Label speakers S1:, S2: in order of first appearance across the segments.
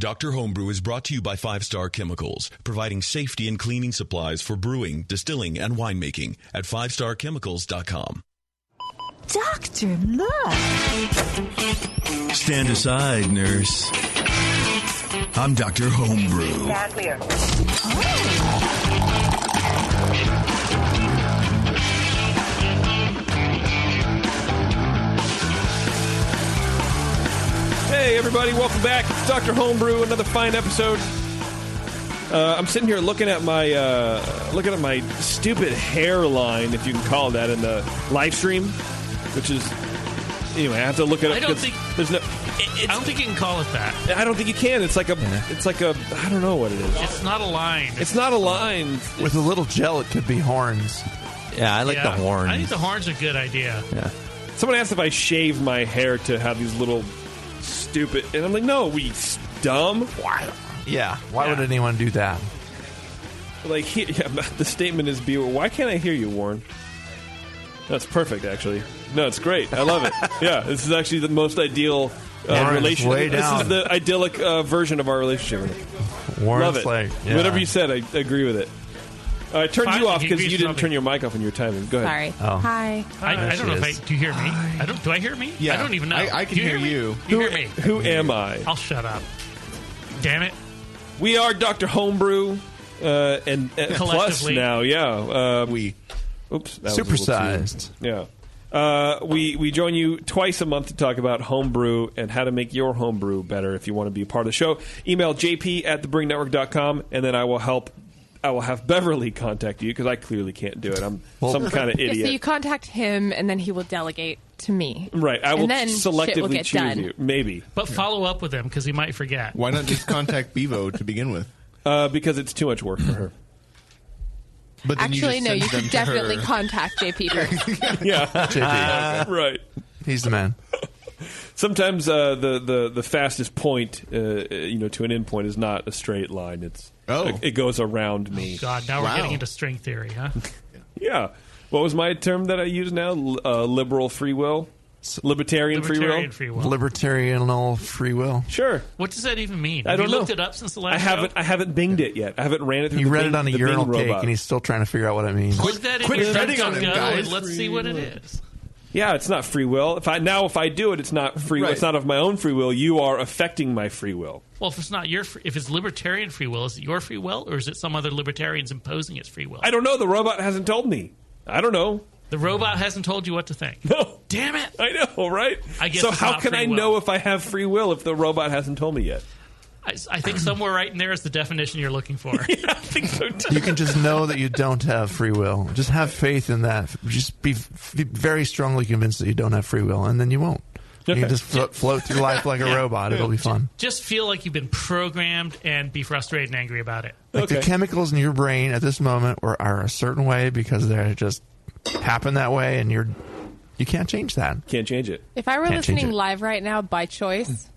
S1: Dr. Homebrew is brought to you by 5 Star Chemicals, providing safety and cleaning supplies for brewing, distilling, and winemaking at 5starchemicals.com.
S2: Doctor, look!
S1: Stand aside, nurse. I'm Dr. Homebrew.
S2: Stand clear.
S3: Hey, everybody, welcome back. It's Dr. Homebrew, another fine episode. I'm sitting here looking at my stupid hairline, if you can call it that, in the live stream, which is, anyway, I have to look at it.
S4: I don't think you can call it that.
S3: I don't think you can. It's like a, I don't know what it is.
S4: It's not a line.
S3: It's not a line.
S5: With a little gel, it could be horns.
S6: Yeah, I like the horns.
S4: I think the horns are a good idea.
S5: Yeah.
S3: Someone asked if I shave my hair to have these little stupid, and I'm like, no, we dumb.
S5: Why? Yeah. Why would anyone do that?
S3: Like, the statement is, why can't I hear you, Warren? That's perfect, actually. No, it's great. I love it. Yeah, this is actually the most ideal relationship. This is the idyllic version of our relationship.
S5: Warren's
S3: love it.
S5: like, yeah.
S3: Whatever you said, I agree with it. I turned you off because you didn't
S4: something.
S3: turn your mic off when you were timing. Go ahead.
S7: Sorry.
S5: Oh.
S7: Hi.
S4: I don't know if do you hear me? Do I hear me?
S8: Yeah.
S4: I don't even know.
S8: I can
S4: Do
S8: hear you.
S4: You hear me?
S3: Who am I?
S4: I'll shut up. Damn it.
S3: We are Dr. Homebrew, and plus
S4: Collectively.
S3: now, yeah.
S8: We.
S3: Oops. That was a little
S5: Supersized.
S3: too- Yeah. We join you twice a month to talk about homebrew and how to make your homebrew better. If you want to be a part of the show, email jp@thebrewingnetwork.com, and then I will have Beverly contact you because I clearly can't do it. I'm some kind of idiot.
S7: Yeah, so you contact him, and then he will delegate to me.
S3: Right. I will
S7: And then shit will
S3: selectively
S7: get
S3: choose
S7: done.
S3: you. Maybe.
S4: But follow up with him because he might forget.
S8: Why not just contact Bevo to begin with?
S3: Because it's too much work for her.
S8: But then
S7: Actually,
S8: you
S7: no,
S8: just
S7: you
S8: send
S7: could
S8: them to
S7: definitely
S8: her.
S7: contact JP first.
S3: Yeah.
S5: JP.
S3: Right.
S5: He's the man.
S3: Sometimes the fastest point, to an end point is not a straight line. It goes around me.
S4: God, now we're
S8: Wow.
S4: getting into string theory, huh?
S3: Yeah. What was my term that I use now? Liberal free will? Libertarian free will?
S4: Libertarian free will.
S5: Libertarianal free will.
S3: Sure.
S4: What does that even mean?
S3: I don't
S4: Have you
S3: know.
S4: looked it up since the last show?
S3: I haven't binged it yet. I haven't ran it through
S5: He
S3: the
S5: read
S3: Bing,
S5: it on a
S3: the
S5: urinal
S3: Bing
S5: cake,
S3: robot.
S5: and he's still trying to figure out what it means.
S4: Put that in
S8: Quit
S4: your
S8: treading on him,
S4: DuckDuckGo
S8: guys.
S4: and let's see what it is.
S3: Yeah, it's not free will. If I do it, it's not free will.
S8: Right.
S3: It's not of my own free will. You are affecting my free will.
S4: Well, if it's not if it's libertarian free will, is it your free will or is it some other libertarians imposing its free will?
S3: I don't know. The robot hasn't told me. I don't know.
S4: The robot hasn't told you what to think.
S3: No.
S4: Damn it!
S3: I know, right?
S4: I guess
S3: so
S4: it's
S3: how
S4: not
S3: can
S4: free
S3: I
S4: will.
S3: know if I have free will if the robot hasn't told me yet?
S4: I think somewhere right in there is the definition you're looking for.
S3: Yeah, I think so too.
S5: You can just know that you don't have free will. Just have faith in that. Just be very strongly convinced that you don't have free will, and then you won't. You
S3: Okay.
S5: can just float through life like a robot. It'll be fun.
S4: Just feel like you've been programmed and be frustrated and angry about it.
S5: Like
S3: Okay.
S5: the chemicals in your brain at this moment are a certain way because they just happen that way, and you can't change that.
S3: Can't change it.
S7: If I were
S5: Can't change
S7: listening
S5: it.
S7: live right now by choice,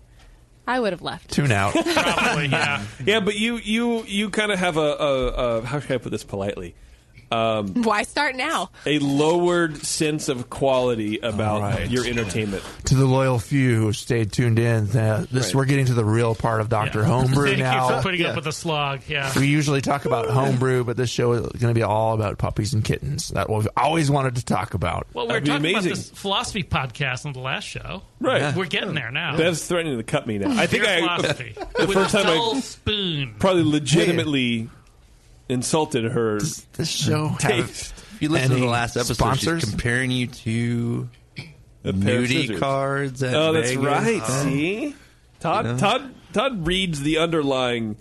S7: I would have left.
S5: Tune out.
S4: Probably, yeah.
S3: Yeah, but you kind of have a how should I put this politely?
S7: Why start now?
S3: A lowered sense of quality about
S5: Right.
S3: your entertainment.
S5: To the loyal few who stayed tuned in, we're getting to the real part of Dr. Homebrew
S4: Thank
S5: now.
S4: you for putting up with the slog. Yeah.
S5: We usually talk about homebrew, but this show is going to be all about puppies and kittens. That's what we've always wanted to talk about.
S4: Well, we were
S3: That'd be
S4: talking about
S3: amazing.
S4: this philosophy podcast on the last show.
S3: Right.
S4: We're getting there now.
S3: Bev's threatening to cut me now. I think
S4: Pure
S3: I
S4: philosophy.
S3: the
S4: With
S3: first
S4: a
S3: time I
S4: dull spoon.
S3: probably legitimately insulted her.
S5: This show have
S3: taste.
S6: If you listen to
S5: any
S6: the last episode,
S5: sponsors?
S6: she's comparing you to
S3: A pair of
S6: nudie
S3: scissors.
S6: cards at
S3: Oh, that's
S6: Vegas.
S3: right. See, Todd reads the underlying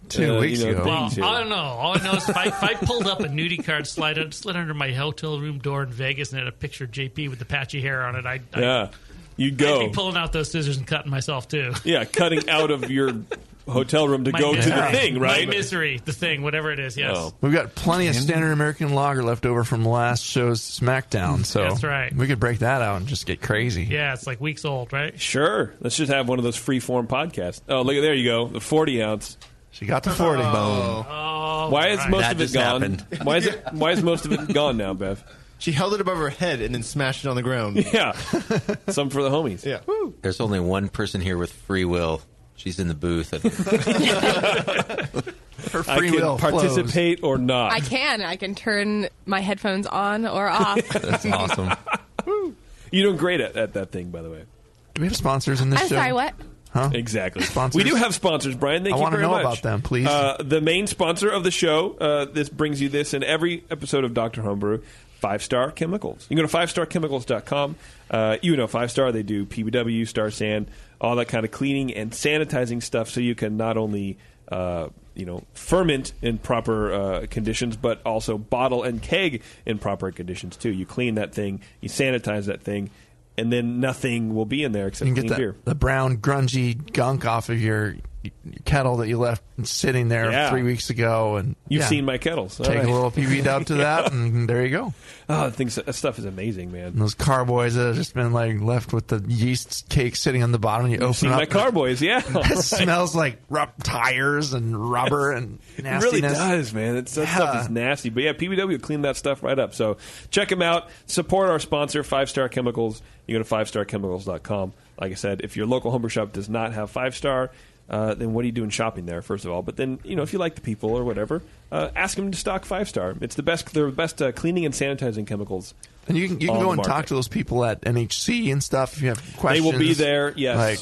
S5: 2 weeks ago.
S4: Well,
S3: things here.
S4: I don't know. All I know is if I pulled up a nudie card slid under my hotel room door in Vegas and had a picture of JP with the patchy hair on it, I'd
S3: Yeah, you
S4: be
S3: go.
S4: pulling out those scissors and cutting myself too.
S3: Yeah, cutting out of your hotel room to
S4: My
S3: go to
S4: misery.
S3: the thing, right?
S4: My misery, the thing, whatever it is. Yes.
S3: Oh.
S5: We've got plenty of standard American lager left over from last show's SmackDown, so
S4: That's right.
S5: we could break that out and just get crazy.
S4: Yeah, it's like weeks old, right?
S3: Sure. Let's just have one of those free-form podcasts. Oh, look at there you go, the 40 ounce.
S5: She got to 40.
S4: Oh,
S3: Why is
S4: right.
S3: most
S6: That
S3: of it
S6: just
S3: gone?
S6: happened.
S3: Why is most of it gone now, Bev?
S8: She held it above her head and then smashed it on the ground.
S3: Yeah, some for the homies.
S8: Yeah.
S6: There's only one person here with free will. She's in the booth.
S5: Her
S3: I
S5: free
S3: can
S5: will
S3: participate or not.
S7: I can turn my headphones on or off.
S6: That's awesome.
S3: You're doing great at that thing, by the way.
S5: Do we have sponsors in this
S7: I'm
S5: show?
S7: sorry, what?
S5: Huh?
S3: Exactly.
S5: Sponsors?
S3: We do have sponsors, Brian. Thank
S5: I
S3: you
S5: wanna
S3: very
S5: know
S3: much.
S5: about them, please.
S3: The main sponsor of the show, this brings you this in every episode of Dr. Homebrew, 5-Star Chemicals. You can go to 5starchemicals.com. You know 5-Star, they do PBW, Star San, all that kind of cleaning and sanitizing stuff so you can not only ferment in proper conditions, but also bottle and keg in proper conditions, too. You clean that thing, you sanitize that thing, and then nothing will be in there except
S5: You can
S3: clean
S5: get
S3: beer.
S5: the brown, grungy gunk off of your kettle that you left sitting there
S3: Yeah.
S5: 3 weeks ago. And
S3: You've seen my kettles. All
S5: Take
S3: right.
S5: a little PB dub to that, and there you go.
S3: Oh, that stuff is amazing, man.
S5: And those carboys that have just been like left with the yeast cake sitting on the bottom, and you open
S3: Seen
S5: it up.
S3: my carboys, yeah.
S5: It smells like tires and rubber and
S3: It
S5: nastiness.
S3: really does, man. That stuff is nasty. But yeah, PBW will clean that stuff right up. So check them out. Support our sponsor, 5-Star Chemicals. You go to 5starchemicals.com. Like I said, if your local homebrew shop does not have 5-Star, then what are you doing shopping there, first of all? But then, if you like the people or whatever, ask them to stock 5-Star. It's the best. They're the best cleaning and sanitizing chemicals.
S5: And you can go and talk to those people at NHC and stuff if you have questions.
S3: They will be there. Yes.
S5: Like,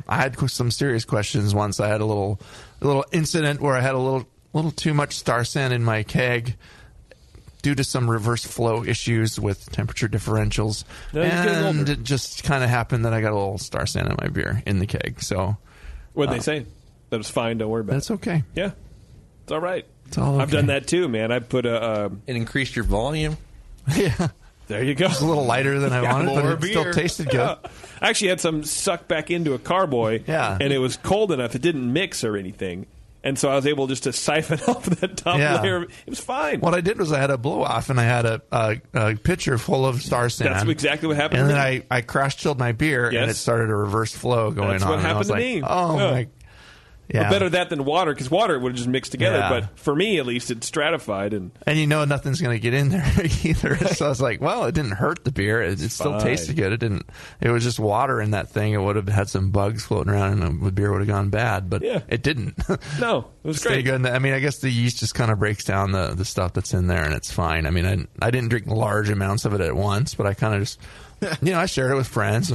S5: I had some serious questions once. I had a little incident where I had a little too much Star San in my keg due to some reverse flow issues with temperature differentials.
S3: No, you're getting
S5: and
S3: older.
S5: it just kind of happened that I got a little Star San in my beer in the keg. So
S3: What'd they say? That was fine. Don't worry about
S5: that's
S3: it.
S5: okay.
S3: Yeah. It's all right.
S5: It's all okay.
S3: I've done that too, man. I put
S6: It increased your volume.
S5: Yeah.
S3: There you go.
S5: It's a little lighter than I wanted, but
S8: more
S5: it still
S8: beer.
S5: tasted good.
S3: Yeah. I actually had some sucked back into a carboy,
S5: Yeah.
S3: and it was cold enough. It didn't mix or anything. And so I was able just to siphon off that top
S5: Yeah.
S3: layer. It was fine.
S5: What I did was I had a blow off, and I had a pitcher full of Star San.
S3: That's exactly what happened
S5: And
S3: to
S5: then
S3: me.
S5: I crash chilled my beer,
S3: Yes.
S5: and it started a reverse flow going
S3: That's
S5: on.
S3: what
S5: and I
S3: happened
S5: was
S3: to
S5: like,
S3: me.
S5: Oh
S3: Yeah.
S5: my! Yeah.
S3: But better that than water, because water would have just mixed together.
S5: Yeah.
S3: But for me, at least, it stratified. And
S5: And nothing's going to get in there either. So I was like, well, it didn't hurt the beer. It still
S3: fine.
S5: tasted good. It didn't. It was just water in that thing. It would have had some bugs floating around, and the beer would have gone bad. But
S3: Yeah.
S5: it didn't.
S3: no, it was
S5: Stay
S3: great.
S5: good. I mean, I guess the yeast just kind of breaks down the stuff that's in there, and it's fine. I mean, I didn't drink large amounts of it at once, but I kind of just, I shared it with friends.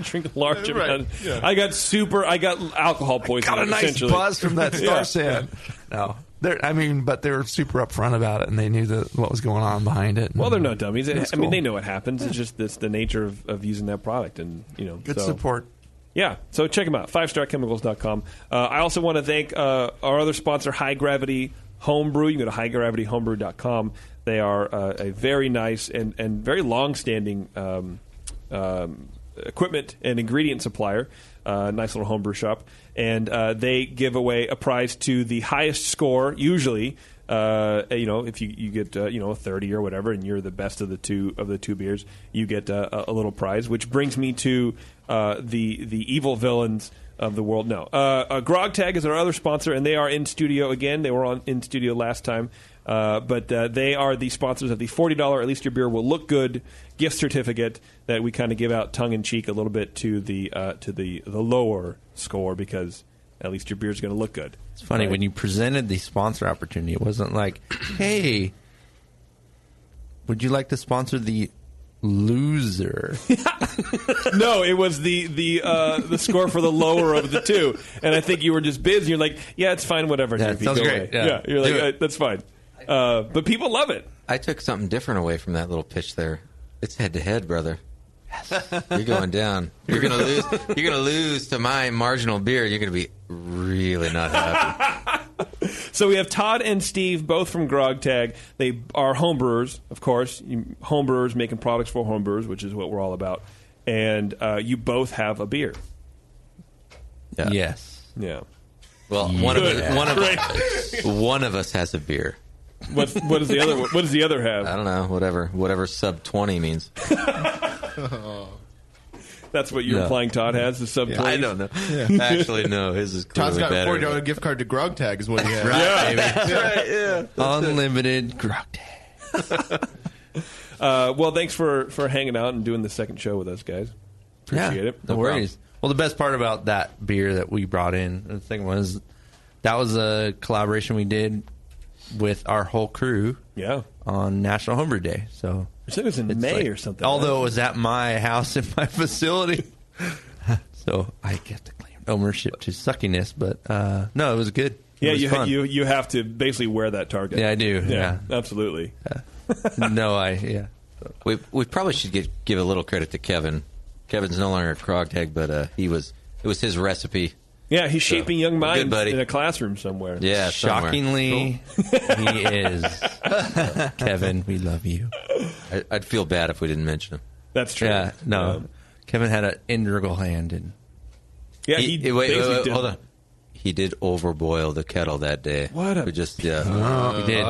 S3: Drink a large
S8: Right.
S3: amount.
S8: Yeah.
S3: I got alcohol poisoning.
S5: Got a nice
S3: essentially.
S5: buzz from that Star
S3: Yeah.
S5: San. No, but they were super upfront about it, and they knew what was going on behind it.
S3: Well, they're no dummies.
S5: That's
S3: I mean,
S5: cool.
S3: they know what happens. It's just the nature of using that product, and
S5: Good
S3: so.
S5: support.
S3: Yeah, so check them out, 5starchemicals.com. I also want to thank our other sponsor, High Gravity Homebrew. You can go to highgravityhomebrew.com. They are a very nice and very long-standing equipment and ingredient supplier, nice little homebrew shop. And they give away a prize to the highest score, usually. If you get a 30 or whatever, and you're the best of the two beers, you get a little prize. Which brings me to the evil villains of the world. No, GrogTag is our other sponsor, and they are in studio again. They were in studio last time, but they are the sponsors of the $40 At Least Your Beer Will Look Good gift certificate that we kind of give out tongue in cheek a little bit to the lower score, because at least your beer is going to look good.
S6: It's funny,
S3: Right?
S6: when you presented the sponsor opportunity, it wasn't like, hey, would you like to sponsor the loser?
S3: No, it was the score for the lower of the two, and I think you were just busy. You're like, yeah, it's fine, whatever.
S6: Yeah,
S3: JP,
S6: sounds
S3: go
S6: great.
S3: away.
S6: Yeah.
S3: You're like,
S6: Do it.
S3: that's fine. But people love it.
S9: I took something different away from that little pitch there. It's head to head, brother. You're going down. You're gonna lose. You're gonna lose to my marginal beer. You're gonna be really not happy.
S3: So we have Todd and Steve, both from GrogTag. They are homebrewers, of course. Homebrewers making products for homebrewers, which is what we're all about. And you both have a beer.
S6: Yeah. Yes.
S3: Yeah.
S9: Well, one of us has a beer.
S3: What does the other? What does the other have?
S9: I don't know. Whatever sub 20 means.
S3: That's what you're
S9: No.
S3: implying. Todd has the sub.
S9: Yeah, I don't know. Actually, no. His is
S8: Todd's
S9: clearly
S8: got a
S9: better.
S8: $40 gift card to GrogTag is what he has.
S9: Right, baby.
S6: Right, yeah. Unlimited GrogTag.
S3: Well, thanks for hanging out and doing the second show with us, guys. Appreciate it.
S6: No worries. Well, Well, the best part about that beer that we brought in, the thing was, that was a collaboration we did with our whole crew.
S3: Yeah.
S6: On National Homebrew Day. So
S3: I said it was in May or something.
S6: Although it was at my house in my facility, so I get to claim ownership to suckiness. But no, it was good.
S3: Yeah,
S6: It was fun.
S3: you have to basically wear that target.
S6: Yeah, I do. Yeah.
S3: Absolutely.
S9: We probably should give a little credit to Kevin. Kevin's no longer at GrogTag, but it was his recipe.
S3: Yeah, he's shaping young minds
S9: good buddy.
S3: in a classroom somewhere.
S9: Yeah,
S6: shockingly, he is. Kevin, we love you.
S9: I'd feel bad if we didn't mention him.
S3: That's true.
S6: Yeah, no. Kevin had an integral hand in.
S3: Yeah,
S9: wait, hold on. He did overboil the kettle that day.
S3: What?
S9: We just
S6: we did.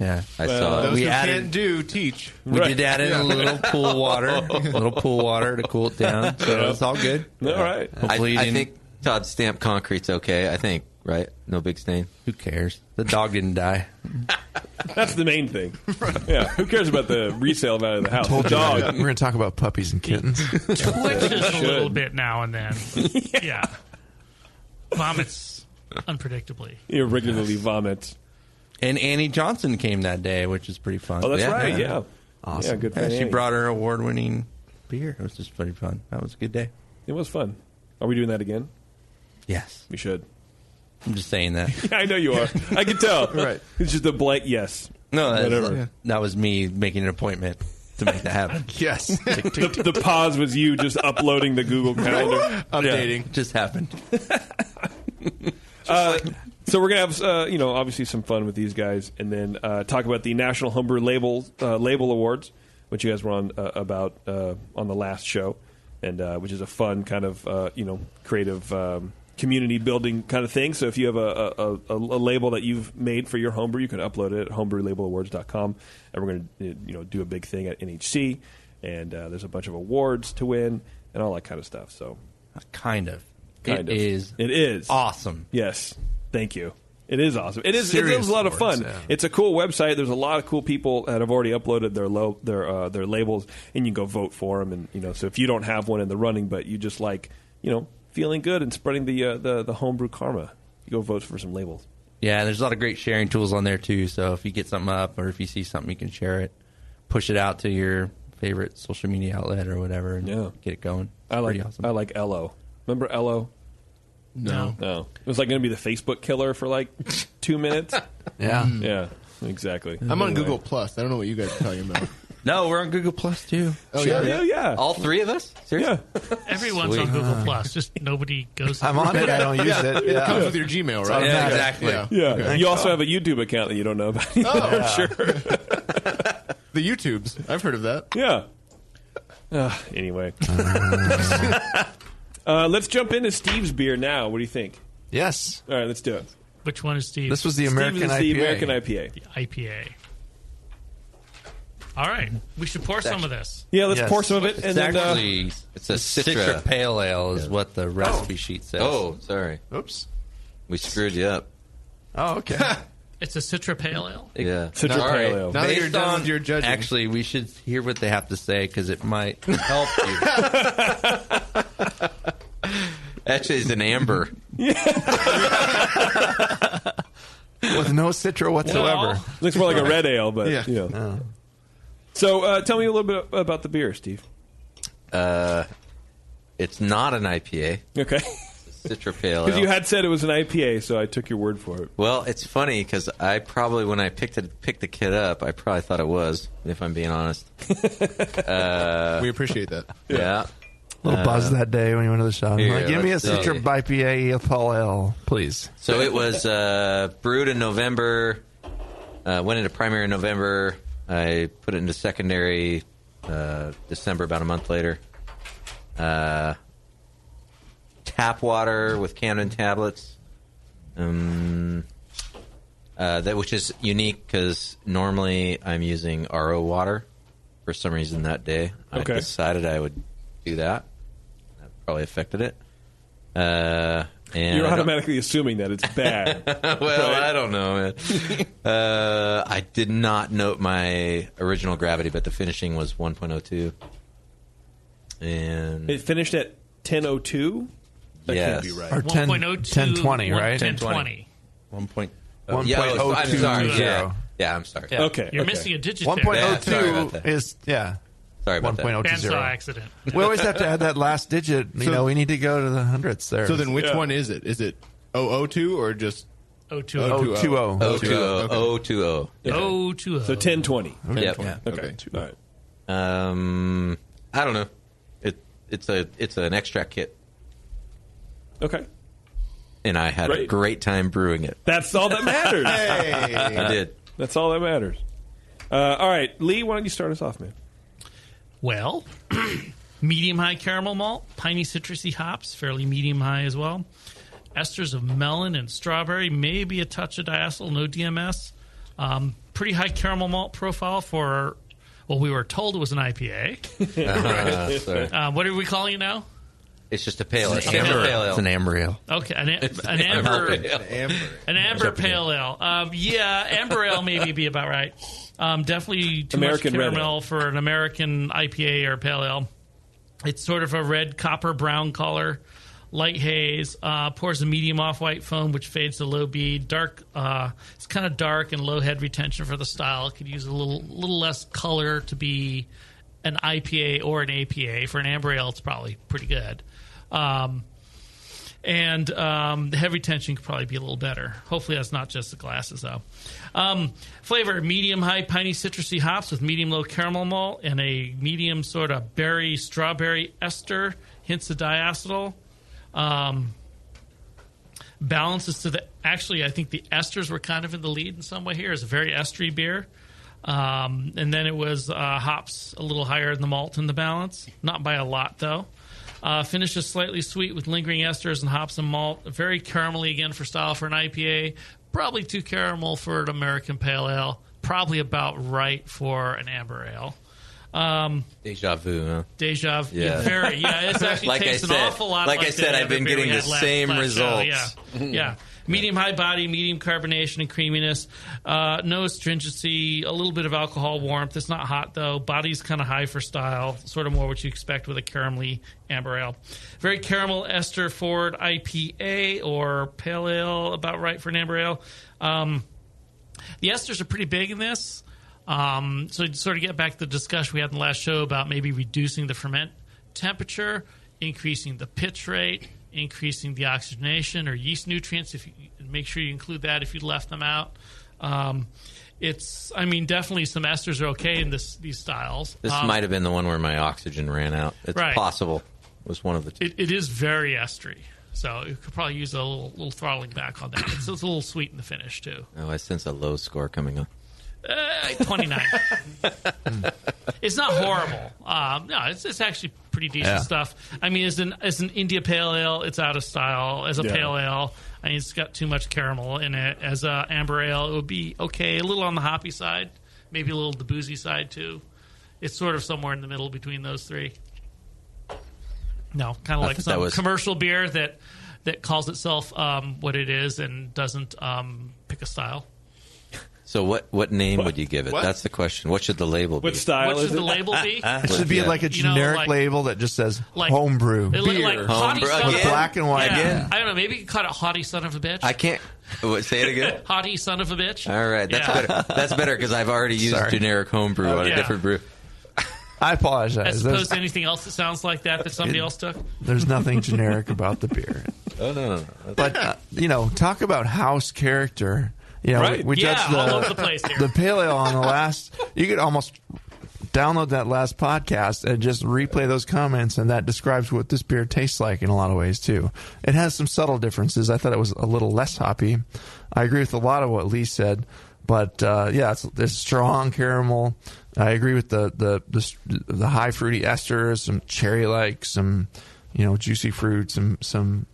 S6: Yeah,
S9: I saw it.
S8: Those
S6: We
S8: who
S6: added-
S8: can't do, teach.
S6: We did add in a little pool water to cool it down. So it's all good.
S3: All right.
S6: Hopefully, you
S9: I
S6: didn't-
S9: think Todd's stamped concrete's okay. I think, right? No big stain.
S6: Who cares? The dog didn't die.
S3: That's the main thing. Yeah, who cares about the resale value of the house?
S5: Told
S3: The
S5: you,
S3: dog.
S5: we're going to talk about puppies and kittens.
S4: Twitches a little bit now and then. Yeah. Vomits unpredictably.
S3: He regularly vomits.
S6: And Annie Johnson came that day, which is pretty fun.
S3: Oh, that's right. Yeah.
S5: Awesome.
S3: Yeah, good for
S6: Yeah, she
S3: Annie.
S6: brought her award-winning beer. It was just pretty fun. That was a good day.
S3: It was fun. Are we doing that again?
S6: Yes.
S3: We should.
S6: I'm just saying that.
S3: I know you are. I can tell.
S8: Right.
S3: It's just a blank yes.
S6: No,
S3: Whatever.
S6: that was me making an appointment to make that happen.
S8: Yes.
S3: The pause was you just uploading the Google Calendar.
S8: Updating.
S6: It just happened.
S3: So we're gonna have obviously some fun with these guys, and then talk about the National Homebrew Label Awards, which you guys were on about on the last show, and which is a fun kind of creative community building kind of thing. So if you have a label that you've made for your homebrew, you can upload it at homebrewlabelawards.com, and we're going to do a big thing at NHC, and there's a bunch of awards to win and all that kind of stuff. So
S6: Kind of.
S3: Kind
S6: It
S3: of.
S6: is
S3: It is
S6: awesome.
S3: Yes. Thank you. It is awesome. It is
S5: Serious
S3: a lot of fun.
S5: awards, yeah.
S3: It's a cool website. There's a lot of cool people that have already uploaded their labels, and you can go vote for them. And so if you don't have one in the running, but you just like feeling good and spreading the homebrew karma, you go vote for some labels.
S6: Yeah, there's a lot of great sharing tools on there, too. So if you get something up or if you see something, you can share it. Push it out to your favorite social media outlet or whatever and get it going. It's pretty awesome.
S3: I like Ello. Remember Ello?
S8: No.
S3: No. It was like going to be the Facebook killer for like 2 minutes.
S5: Yeah.
S3: Yeah, exactly.
S8: I'm on
S3: Anyway.
S8: Google Plus. I don't know what you guys are talking about.
S6: No, we're on Google Plus, too.
S8: Oh,
S3: Yeah.
S9: All three of us? Seriously?
S3: Yeah.
S4: Everyone's on Google Plus. Just nobody goes.
S5: I'm on it. I don't use it.
S8: It
S5: Yeah.
S8: comes with your Gmail, right?
S6: Yeah, exactly.
S8: Yeah.
S3: Yeah.
S8: Okay.
S3: You also have a YouTube account that you don't know about.
S8: Oh,
S3: I'm sure.
S8: The YouTubes. I've heard of that.
S3: Yeah. Anyway. Let's jump into Steve's beer now. What do you think?
S5: Yes.
S3: All right, let's do it.
S4: Which one is Steve?
S5: This was the American
S3: Steve's
S5: IPA.
S3: the American IPA.
S4: The IPA. All right, we should pour some of this.
S3: Yeah, let's
S5: Yes.
S3: pour some of it. And
S6: It's
S3: then,
S6: actually
S9: It's a
S6: Citra
S9: Citra.
S6: Pale Ale is what the recipe sheet says.
S9: Oh, sorry.
S5: Oops.
S9: We screwed you up.
S5: Oh, okay.
S4: It's a Citra Pale Ale.
S9: Yeah.
S3: Citra
S9: Sorry.
S3: Pale Ale.
S8: Now that you're
S6: Based
S8: done
S6: on-
S8: with your judging.
S6: Actually, we should hear what they have to say because it might help you.
S9: Actually, it's an amber.
S5: With no Citra whatsoever.
S4: Well,
S3: Looks more like a red ale, but
S8: Yeah.
S5: Oh.
S3: So tell me a little bit about the beer, Steve.
S9: It's not an IPA.
S3: Okay.
S9: Citra Pale Ale.
S3: Because you had said it was an IPA, so I took your word for it.
S9: Well, it's funny because I probably, when I picked the kid up, I probably thought it was, if I'm being honest.
S8: We appreciate that.
S9: Yeah.
S5: A little buzz that day when you went to the shop.
S9: Here,
S5: Like, give me a
S9: let's see.
S5: Citra IPA Pale Ale, please.
S9: So it was brewed in November, went into primary in November. I put it into secondary December, about a month later. Tap water with Camden tablets. That which is unique because normally I'm using RO water. For some reason that day,
S3: Okay.
S9: I decided I would do that. That probably affected it. And
S3: You're
S9: I don't-
S3: automatically assuming that it's bad.
S9: well,
S3: Right.
S9: I don't know, man. I did not note my original gravity, but the finishing was 1.02. And
S3: It finished at 1002? That can't be right.
S5: Or
S4: 1.02,
S5: 1020, right?
S4: 1020.
S6: 1.0.
S5: 1.020.
S9: I'm sorry. Yeah, I'm sorry.
S6: Yeah.
S3: Okay.
S4: You're
S3: okay.
S4: missing a digit
S5: 1.02
S9: Sorry about that.
S5: is,
S9: Sorry about that.
S5: 1.020.
S4: Bandsaw accident.
S5: We always have to add that last digit. You know, we need to go to the hundredths there.
S8: So then which one is it? Is it 002 or just
S4: 020.
S5: 020.
S9: 020.
S3: Yeah.
S4: 020.
S3: So 1020.
S9: Yep.
S3: Okay. All right.
S9: I don't know. It's an extract kit,
S3: Okay.
S9: and I had a great time brewing it.
S3: That's all that matters.
S9: I did.
S3: That's all that matters. All right, Lee, why don't you start us off, man?
S4: Well, medium-high caramel malt, piney citrusy hops, fairly medium-high as well. Esters of melon and strawberry, maybe a touch of diacetyl, no DMS. Pretty high caramel malt profile for, well, we were told it was an IPA. What are we calling it now?
S9: It's just a pale ale.
S6: It's an amber ale.
S4: Okay, an amber pale ale. Amber ale maybe be about right. Definitely too
S3: American
S4: much
S3: red
S4: caramel
S3: ale.
S4: for an American IPA or pale ale. It's sort of a red copper brown color, light haze. Pours a medium off-white foam which fades to low bead. Dark. It's kind of dark and low head retention for the style. It could use a little less color to be an IPA or an APA. For an amber ale, it's probably pretty good. The head retention could probably be a little better. Hopefully that's not just the glasses, though. Flavor, medium-high piney citrusy hops with medium-low caramel malt and a medium sort of berry strawberry ester, hints of diacetyl. Balances to the... Actually, I think the esters were kind of in the lead in some way here. It's a very estery beer. And then it was hops a little higher than the malt in the balance. Not by a lot, though. Finishes slightly sweet with lingering esters and hops and malt. Very caramelly again for style for an IPA. Probably too caramel for an American pale ale. Probably about right for an amber ale.
S9: Deja vu, huh?
S4: Deja vu.
S9: Yeah.
S4: Very. Yeah, it's actually
S9: Like
S4: tastes
S9: I said-
S4: an awful lot
S9: like
S4: like
S9: I said,
S4: the
S9: I've been
S4: amber beer
S9: getting
S4: we
S9: the
S4: had last
S9: same
S4: show.
S9: results.
S4: Yeah. Medium high body, medium carbonation and creaminess. No astringency, a little bit of alcohol warmth. It's not hot, though. Body's kind of high for style, sort of more what you expect with a caramelly amber ale. Very caramel ester forward IPA or pale ale, about right for an amber ale. The esters are pretty big in this. So to sort of get back to the discussion we had in the last show about maybe reducing the ferment temperature, increasing the pitch rate, increasing the oxygenation or yeast nutrients. If you make sure you include that if you left them out. Definitely some esters are okay in these styles.
S9: This might have been the one where my oxygen ran out. It's possible. It was one of the two.
S4: It is very estery. So you could probably use a little throttling back on that. It's a little sweet in the finish, too.
S9: Oh, I sense a low score coming up.
S4: 29. It's not horrible. No, it's actually pretty decent stuff. I mean, as an India Pale Ale, it's out of style. As a Pale Ale, I mean, it's got too much caramel in it. As a Amber Ale, it would be okay. A little on the hoppy side, maybe a little the boozy side too. It's sort of somewhere in the middle between those three. No, kind of like some commercial beer that calls itself what it is and doesn't pick a style.
S9: So what name would you give it?
S8: What?
S9: That's the question. What should the label be?
S3: What style
S4: What
S3: is
S4: should
S3: it?
S4: the label be?
S5: It should be like a generic label that just says homebrew beer
S4: Like Haughty Son
S5: with
S4: of
S5: black and white.
S4: Yeah. I don't know. Maybe you could call it Haughty Son of a Bitch.
S9: I can't. Say it again.
S4: Haughty Son of a Bitch.
S9: All right, that's better. That's better because I've already used generic homebrew on a different brew.
S5: I apologize.
S4: As opposed to anything else that sounds like that somebody else took.
S5: There's nothing generic about the beer.
S9: Oh no.
S5: But talk about house character. We judged
S4: all over the place here.
S5: The pale ale on the last. You could almost download that last podcast and just replay those comments, and that describes what this beer tastes like in a lot of ways too. It has some subtle differences. I thought it was a little less hoppy. I agree with a lot of what Lee said, but it's strong caramel. I agree with the high fruity esters, some cherry-like, some juicy fruit, some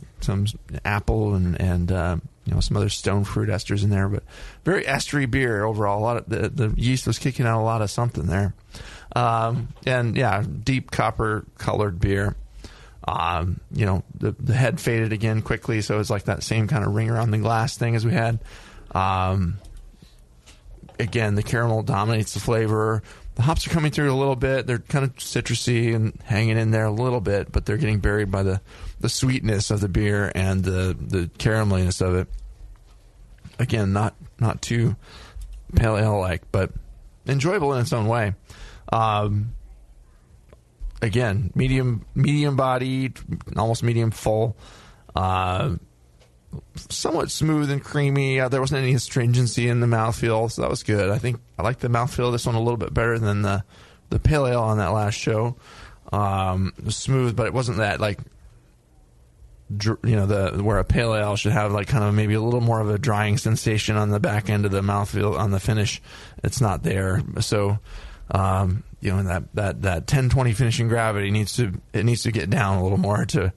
S5: apple and some other stone fruit esters in there, but very estery beer overall. A lot of the yeast was kicking out a lot of something there, deep copper colored beer. The head faded again quickly, so it's like that same kind of ring around the glass thing as we had. Again, the caramel dominates the flavor. the hops are coming through a little bit. They're kind of citrusy and hanging in there a little bit, but they're getting buried by the sweetness of the beer and the carameliness of it. Again, not too pale ale-like, but enjoyable in its own way. Again, medium bodied, almost medium full. Somewhat smooth and creamy. There wasn't any astringency in the mouthfeel, so that was good. I think I like the mouthfeel of this one a little bit better than the pale ale on that last show. It was smooth, but it wasn't that like where a pale ale should have like kind of maybe a little more of a drying sensation on the back end of the mouthfeel on the finish. It's not there. So that 10-20 finishing gravity needs to get down a little more to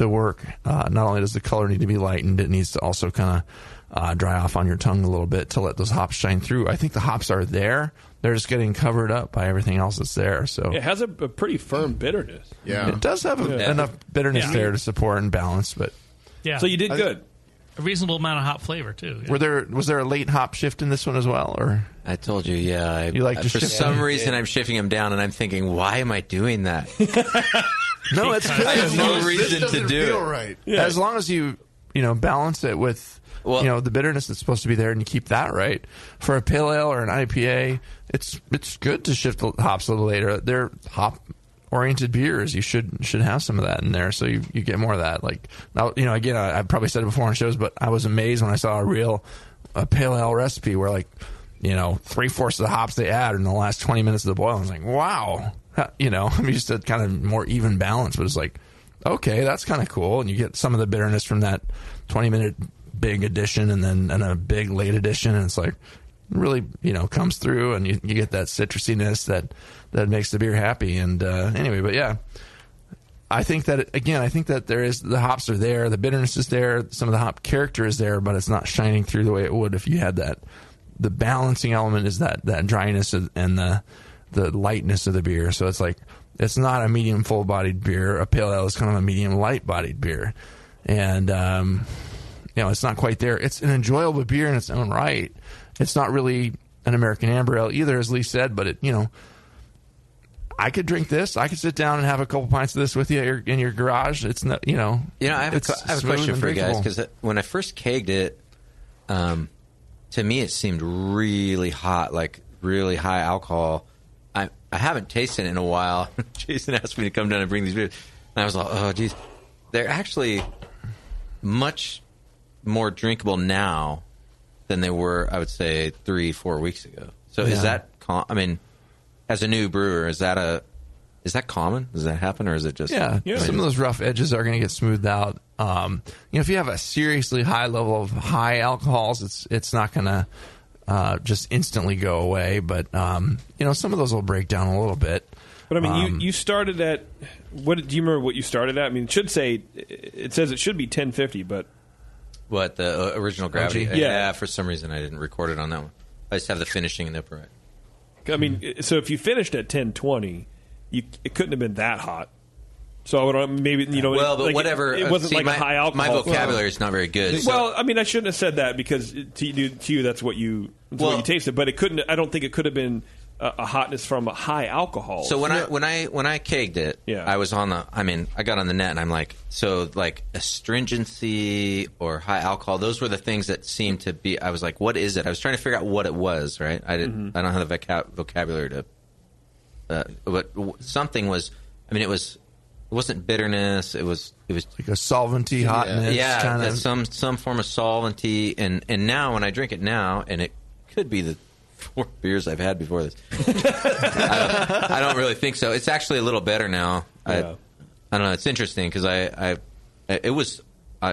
S5: work. Not only does the color need to be lightened, it needs to also kind of dry off on your tongue a little bit to let those hops shine through. I think the hops are there. They're just getting covered up by everything else that's there. So
S3: it has a pretty firm bitterness.
S8: Yeah,
S5: it does have enough bitterness there to support and balance. But
S3: so you did good.
S4: A reasonable amount of hop flavor too. Yeah.
S5: Was there a late hop shift in this one as well, or
S9: I told you, yeah.
S5: You like to
S9: for
S5: shift
S9: some
S5: them?
S9: reason I'm shifting them down, and I'm thinking, why am I doing that?
S5: No, it's good.
S9: I have no reason to do it.
S8: Right.
S5: Yeah. As long as you balance it with the bitterness that's supposed to be there, and you keep that right. For a pale ale or an IPA, it's good to shift the hops a little later. They're hop oriented beers. You should have some of that in there, so you get more of that. Like now, again, I probably said it before on shows, but I was amazed when I saw a pale ale recipe where 3/4 of the hops they add in the last 20 minutes of the boil. I was like, wow. Just a kind of more even balance, but it's like, okay, that's kind of cool. And you get some of the bitterness from that 20-minute big addition and a big late addition. And it's like, really, comes through, and you get that citrusiness that makes the beer happy. And anyway, but yeah, I think that the hops are there, the bitterness is there, some of the hop character is there, but it's not shining through the way it would if you had that. The balancing element is that dryness and the lightness of the beer. So it's like, it's not a medium full bodied beer. A pale ale is kind of a medium light bodied beer. And, it's not quite there. It's an enjoyable beer in its own right. It's not really an American amber ale either, as Lee said, but I could drink this. I could sit down and have a couple pints of this with you in your garage. It's not,
S9: I have a question for you guys, because when I first kegged it, to me it seemed really hot, like really high alcohol. I haven't tasted it in a while. Jason asked me to come down and bring these beers, and I was like, oh, geez. They're actually much more drinkable now than they were, I would say, 3-4 weeks ago. So is that, as a new brewer, is that common? Does that happen, or is it just...
S5: Yeah. Some of those rough edges are going to get smoothed out. If you have a seriously high level of high alcohols, it's not going to just instantly go away. But, some of those will break down a little bit.
S3: But, you started at... Do you remember what you started at? It says it should be 1050, but...
S9: What, the original gravity?
S3: Yeah.
S9: For some reason I didn't record it on that one. I just have the finishing in the upright.
S3: So if you finished at 1020, it couldn't have been that hot. So I would maybe
S9: but whatever.
S3: It wasn't a high alcohol.
S9: My vocabulary is not very good.
S3: Well, I shouldn't have said that, because to you that's what you tasted. But it couldn't. I don't think it could have been a hotness from a high alcohol.
S9: So when I kegged it, I was on the. I got on the net and I'm like, astringency or high alcohol. Those were the things that seemed to be. I was like, what is it? I was trying to figure out what it was. Right. I don't have the vocabulary to. But something was. It wasn't bitterness. It was
S5: like a solventy hotness.
S9: Yeah,
S5: kind of
S9: some form of solventy. And now when I drink it now, and it could be the 4 beers I've had before this. I don't really think so. It's actually a little better now.
S3: Yeah.
S9: I don't know. It's interesting because it was,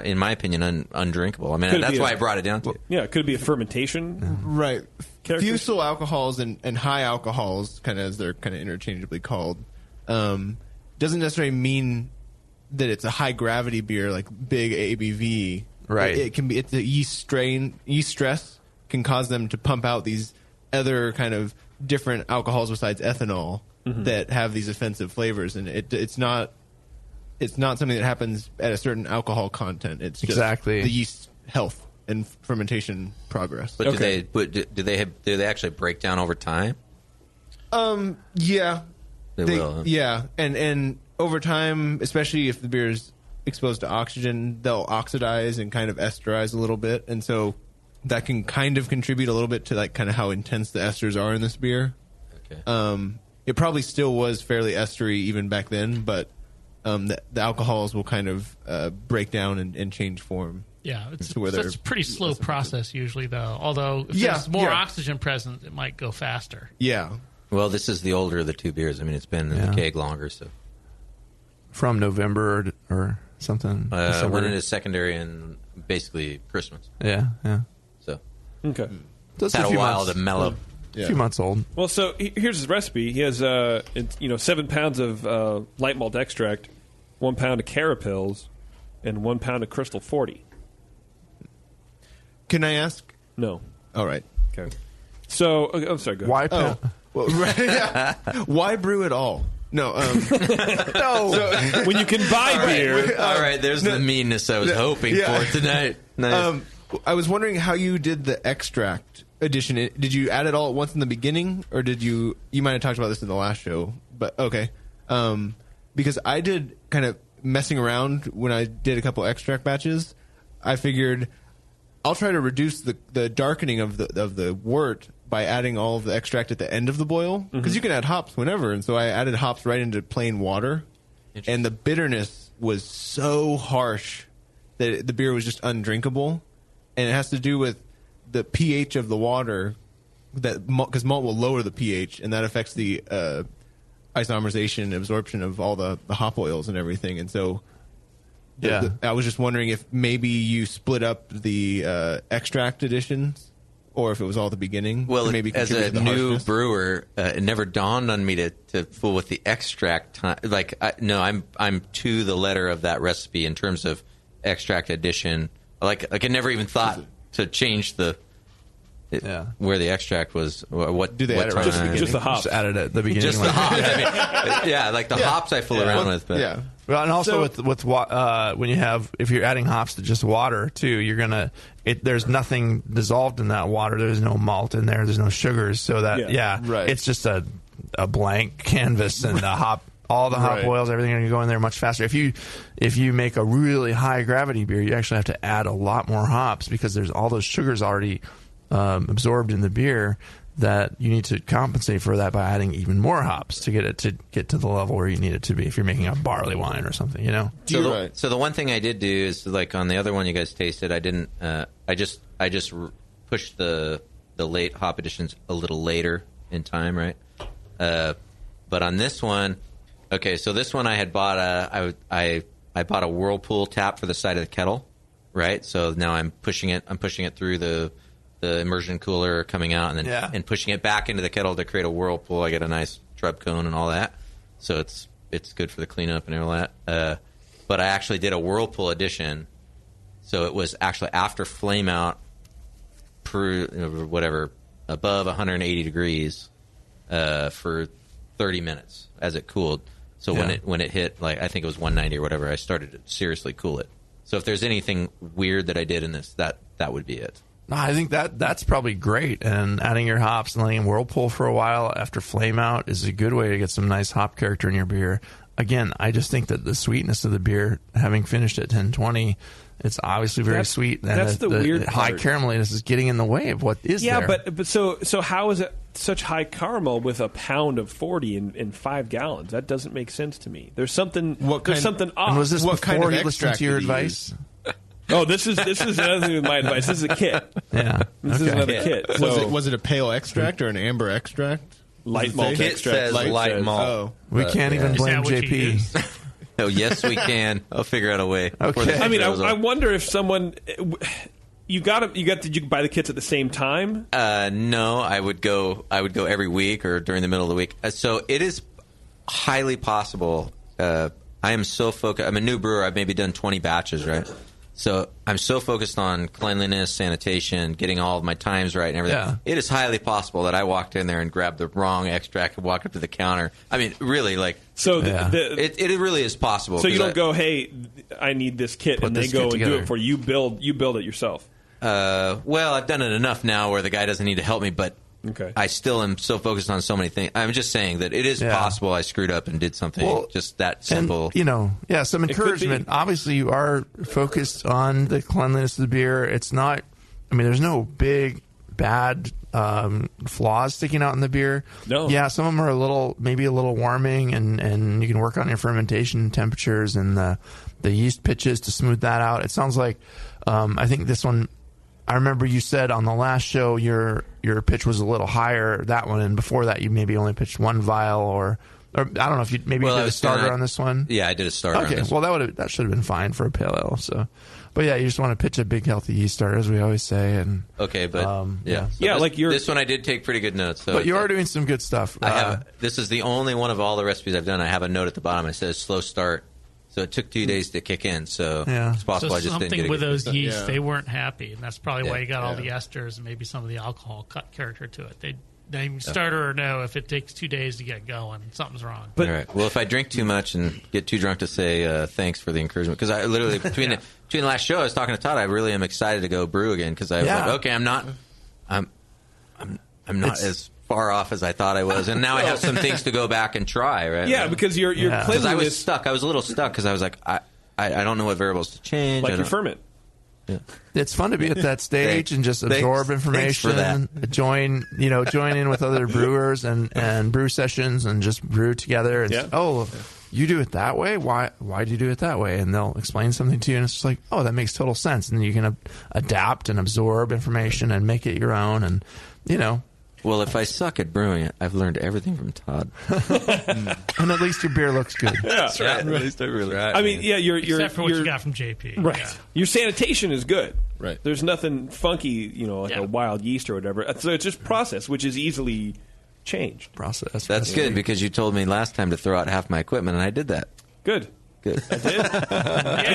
S9: in my opinion, undrinkable. That's why I brought it down to.
S3: Yeah, it could be a fermentation.
S8: Right. Fusel alcohols and high alcohols, kind of as they're kind of interchangeably called, doesn't necessarily mean that it's a high gravity beer like big ABV.
S5: Right.
S8: It can be. It's a yeast stress can cause them to pump out these other kind of different alcohols besides ethanol that have these offensive flavors, and it's not something that happens at a certain alcohol content. It's just the yeast health and fermentation progress.
S9: But do they actually break down over time?
S8: Yeah.
S9: They will. Huh?
S8: Yeah, and over time, especially if the beer is exposed to oxygen, they'll oxidize and kind of esterize a little bit, and so that can kind of contribute a little bit to like kind of how intense the esters are in this beer.
S9: Okay.
S8: It probably still was fairly estery even back then, but the alcohols will kind of break down and change form.
S4: Yeah, it's a pretty slow process usually, though. Although if there's more oxygen present, it might go faster.
S8: Yeah.
S9: Well, this is the older of the two beers. I mean, it's been in the keg longer, so.
S5: From November or something.
S9: Went into secondary and basically Christmas.
S5: Yeah.
S9: So.
S3: Okay.
S9: Had a while to mellow.
S5: A few months old.
S3: Well, so here's his recipe. He has 7 pounds of light malt extract, 1 pound of carapils, and 1 pound of Crystal 40.
S8: Can I ask?
S3: No.
S8: All right.
S3: Okay. So, I'm sorry. Go ahead.
S5: Why?
S8: Well, right, Why brew at all? No.
S3: No. So, when you can buy beer.
S9: All right. There's the meanness I was hoping for tonight. Nice.
S8: I was wondering how you did the extract addition. Did you add it all at once in the beginning, or did you? You might have talked about this in the last show, but okay. Because I did kind of messing around when I did a couple extract batches. I figured I'll try to reduce the darkening of the wort by adding all of the extract at the end of the boil, because you can add hops whenever, and so I added hops right into plain water, and the bitterness was so harsh that the beer was just undrinkable, and it has to do with the pH of the water, because malt will lower the pH, and that affects the isomerization, absorption of all the hop oils and everything, and so. I was just wondering if maybe you split up the extract additions, or if it was all at the beginning.
S9: Well,
S8: maybe
S9: as a new brewer, it never dawned on me to fool with the extract time. Like, I'm to the letter of that recipe in terms of extract addition. Like I never even thought to change where the extract was. What
S8: do they
S9: what
S8: add
S9: time?
S3: Just the hops.
S5: Just added at the beginning.
S9: Just the hops. I mean, the hops I fool around with. But.
S5: Yeah. Well, and also with when if you're adding hops to just water too, you're gonna there's nothing dissolved in that water. There's no malt in there. There's no sugars. So that it's just a blank canvas, and the hop. All the hop oils, everything are going to go in there much faster. If you make a really high gravity beer, you actually have to add a lot more hops because there's all those sugars already absorbed in the beer that you need to compensate for that by adding even more hops to get to the level where you need it to be if you're making a barley wine or something, you know?
S9: So the one thing I did do is, like on the other one you guys tasted, I didn't I just pushed the late hop additions a little later in time, right? But on this one, so this one I had bought I bought a Whirlpool tap for the side of the kettle, right? So now I'm pushing it through the immersion cooler coming out, and then and pushing it back into the kettle to create a whirlpool. I get a nice drub cone and all that, so it's good for the cleanup and all that. But I actually did a whirlpool addition, so it was actually after flame out, above 180 degrees for 30 minutes as it cooled. So when it hit, like I think it was 190 or whatever, I started to seriously cool it. So if there's anything weird that I did in this, that would be it.
S5: No, I think that's probably great. And adding your hops and letting them whirlpool for a while after flame out is a good way to get some nice hop character in your beer. Again, I just think that the sweetness of the beer, having finished at 1020, it's obviously very sweet. And
S3: that's the weird
S5: high
S3: part.
S5: carameliness is getting in the way of what is there.
S3: Yeah, but so how is it such high caramel with a pound of 40 in 5 gallons? That doesn't make sense to me. There's something something off.
S5: And was this
S8: what
S5: before
S8: kind of
S5: you listened
S8: extract
S5: to your
S8: did you
S5: advice?
S3: Oh, this is another thing with my advice. This is a kit.
S5: Yeah,
S3: This is another kit. So
S8: Was it a pale extract or an amber extract?
S3: light malt
S9: Kit
S3: extract.
S9: says light malt.
S8: Oh.
S5: we can't even blame
S4: Is that what you
S5: JP.
S4: use?
S9: Oh, yes, we can. I'll figure out a way.
S5: Okay.
S3: I mean, I wonder if someone did you buy the kits at the same time?
S9: No, I would go every week or during the middle of the week. So it is highly possible. I am so focused. I'm a new brewer. I've maybe done 20 batches, right? So I'm so focused on cleanliness, sanitation, getting all of my times right and everything.
S5: Yeah.
S9: It is highly possible that I walked in there and grabbed the wrong extract and walked up to the counter. I mean, really, like...
S3: So
S9: it really is possible.
S3: So you don't go, hey, I need this kit, and they
S5: this
S3: go
S5: kit
S3: and do
S5: together.
S3: it for you. You build it yourself.
S9: Well, I've done it enough now where the guy doesn't need to help me, but
S3: Okay.
S9: I still am so focused on so many things. I'm just saying that it is possible I screwed up and did something just that simple.
S5: And, some encouragement. Obviously, you are focused on the cleanliness of the beer. It's not, there's no big, bad flaws sticking out in the beer.
S3: No.
S5: Yeah, some of them are maybe a little warming, and you can work on your fermentation temperatures and the yeast pitches to smooth that out. It sounds like, I think this one, I remember you said on the last show your pitch was a little higher, that one, and before that you maybe only pitched one vial, or I don't know if you did a starter on this one.
S9: Yeah, I did a starter.
S5: Okay,
S9: on this
S5: well that should have been fine for a pale ale. So, but yeah, you just want to pitch a big healthy yeast starter, as we always say. And
S9: okay, but this one I did take pretty good notes. So
S5: but you are doing some good stuff.
S9: This is the only one of all the recipes I've done. I have a note at the bottom. It says slow start. So it took 2 days to kick in. So it's possible I just didn't get
S4: something
S9: it.
S4: with those yeast, they weren't happy, and that's probably why you got all the esters and maybe some of the alcohol cut character to it. They starter or no, if it takes 2 days to get going, something's wrong.
S9: All right. Well, if I drink too much and get too drunk to say thanks for the encouragement, because I literally between the last show I was talking to Todd, I really am excited to go brew again because I was like, okay, I'm not as far off as I thought I was, and now I have some things to go back and try. Right?
S3: Yeah, because you're
S9: because I was stuck. I was a little stuck because I was like, I don't know what variables to change.
S3: Like your ferment.
S5: Yeah. It's fun to be at that stage and just absorb information. Join in with other brewers and brew sessions and just brew together. And you do it that way. Why do you do it that way? And they'll explain something to you, and it's just like, oh, that makes total sense. And you can adapt and absorb information and make it your own. And
S9: Well, if I suck at brewing it, I've learned everything from Todd.
S5: And at least your beer looks good.
S3: That's right.
S9: At least I really.
S4: Except for what you got from JP.
S3: Right.
S4: Yeah.
S3: Your sanitation is good.
S8: Right.
S3: There's nothing funky, like a wild yeast or whatever. So it's just process, which is easily changed.
S5: Process.
S9: That's good because you told me last time to throw out half my equipment, and I did that.
S3: Good.
S9: Good.
S3: I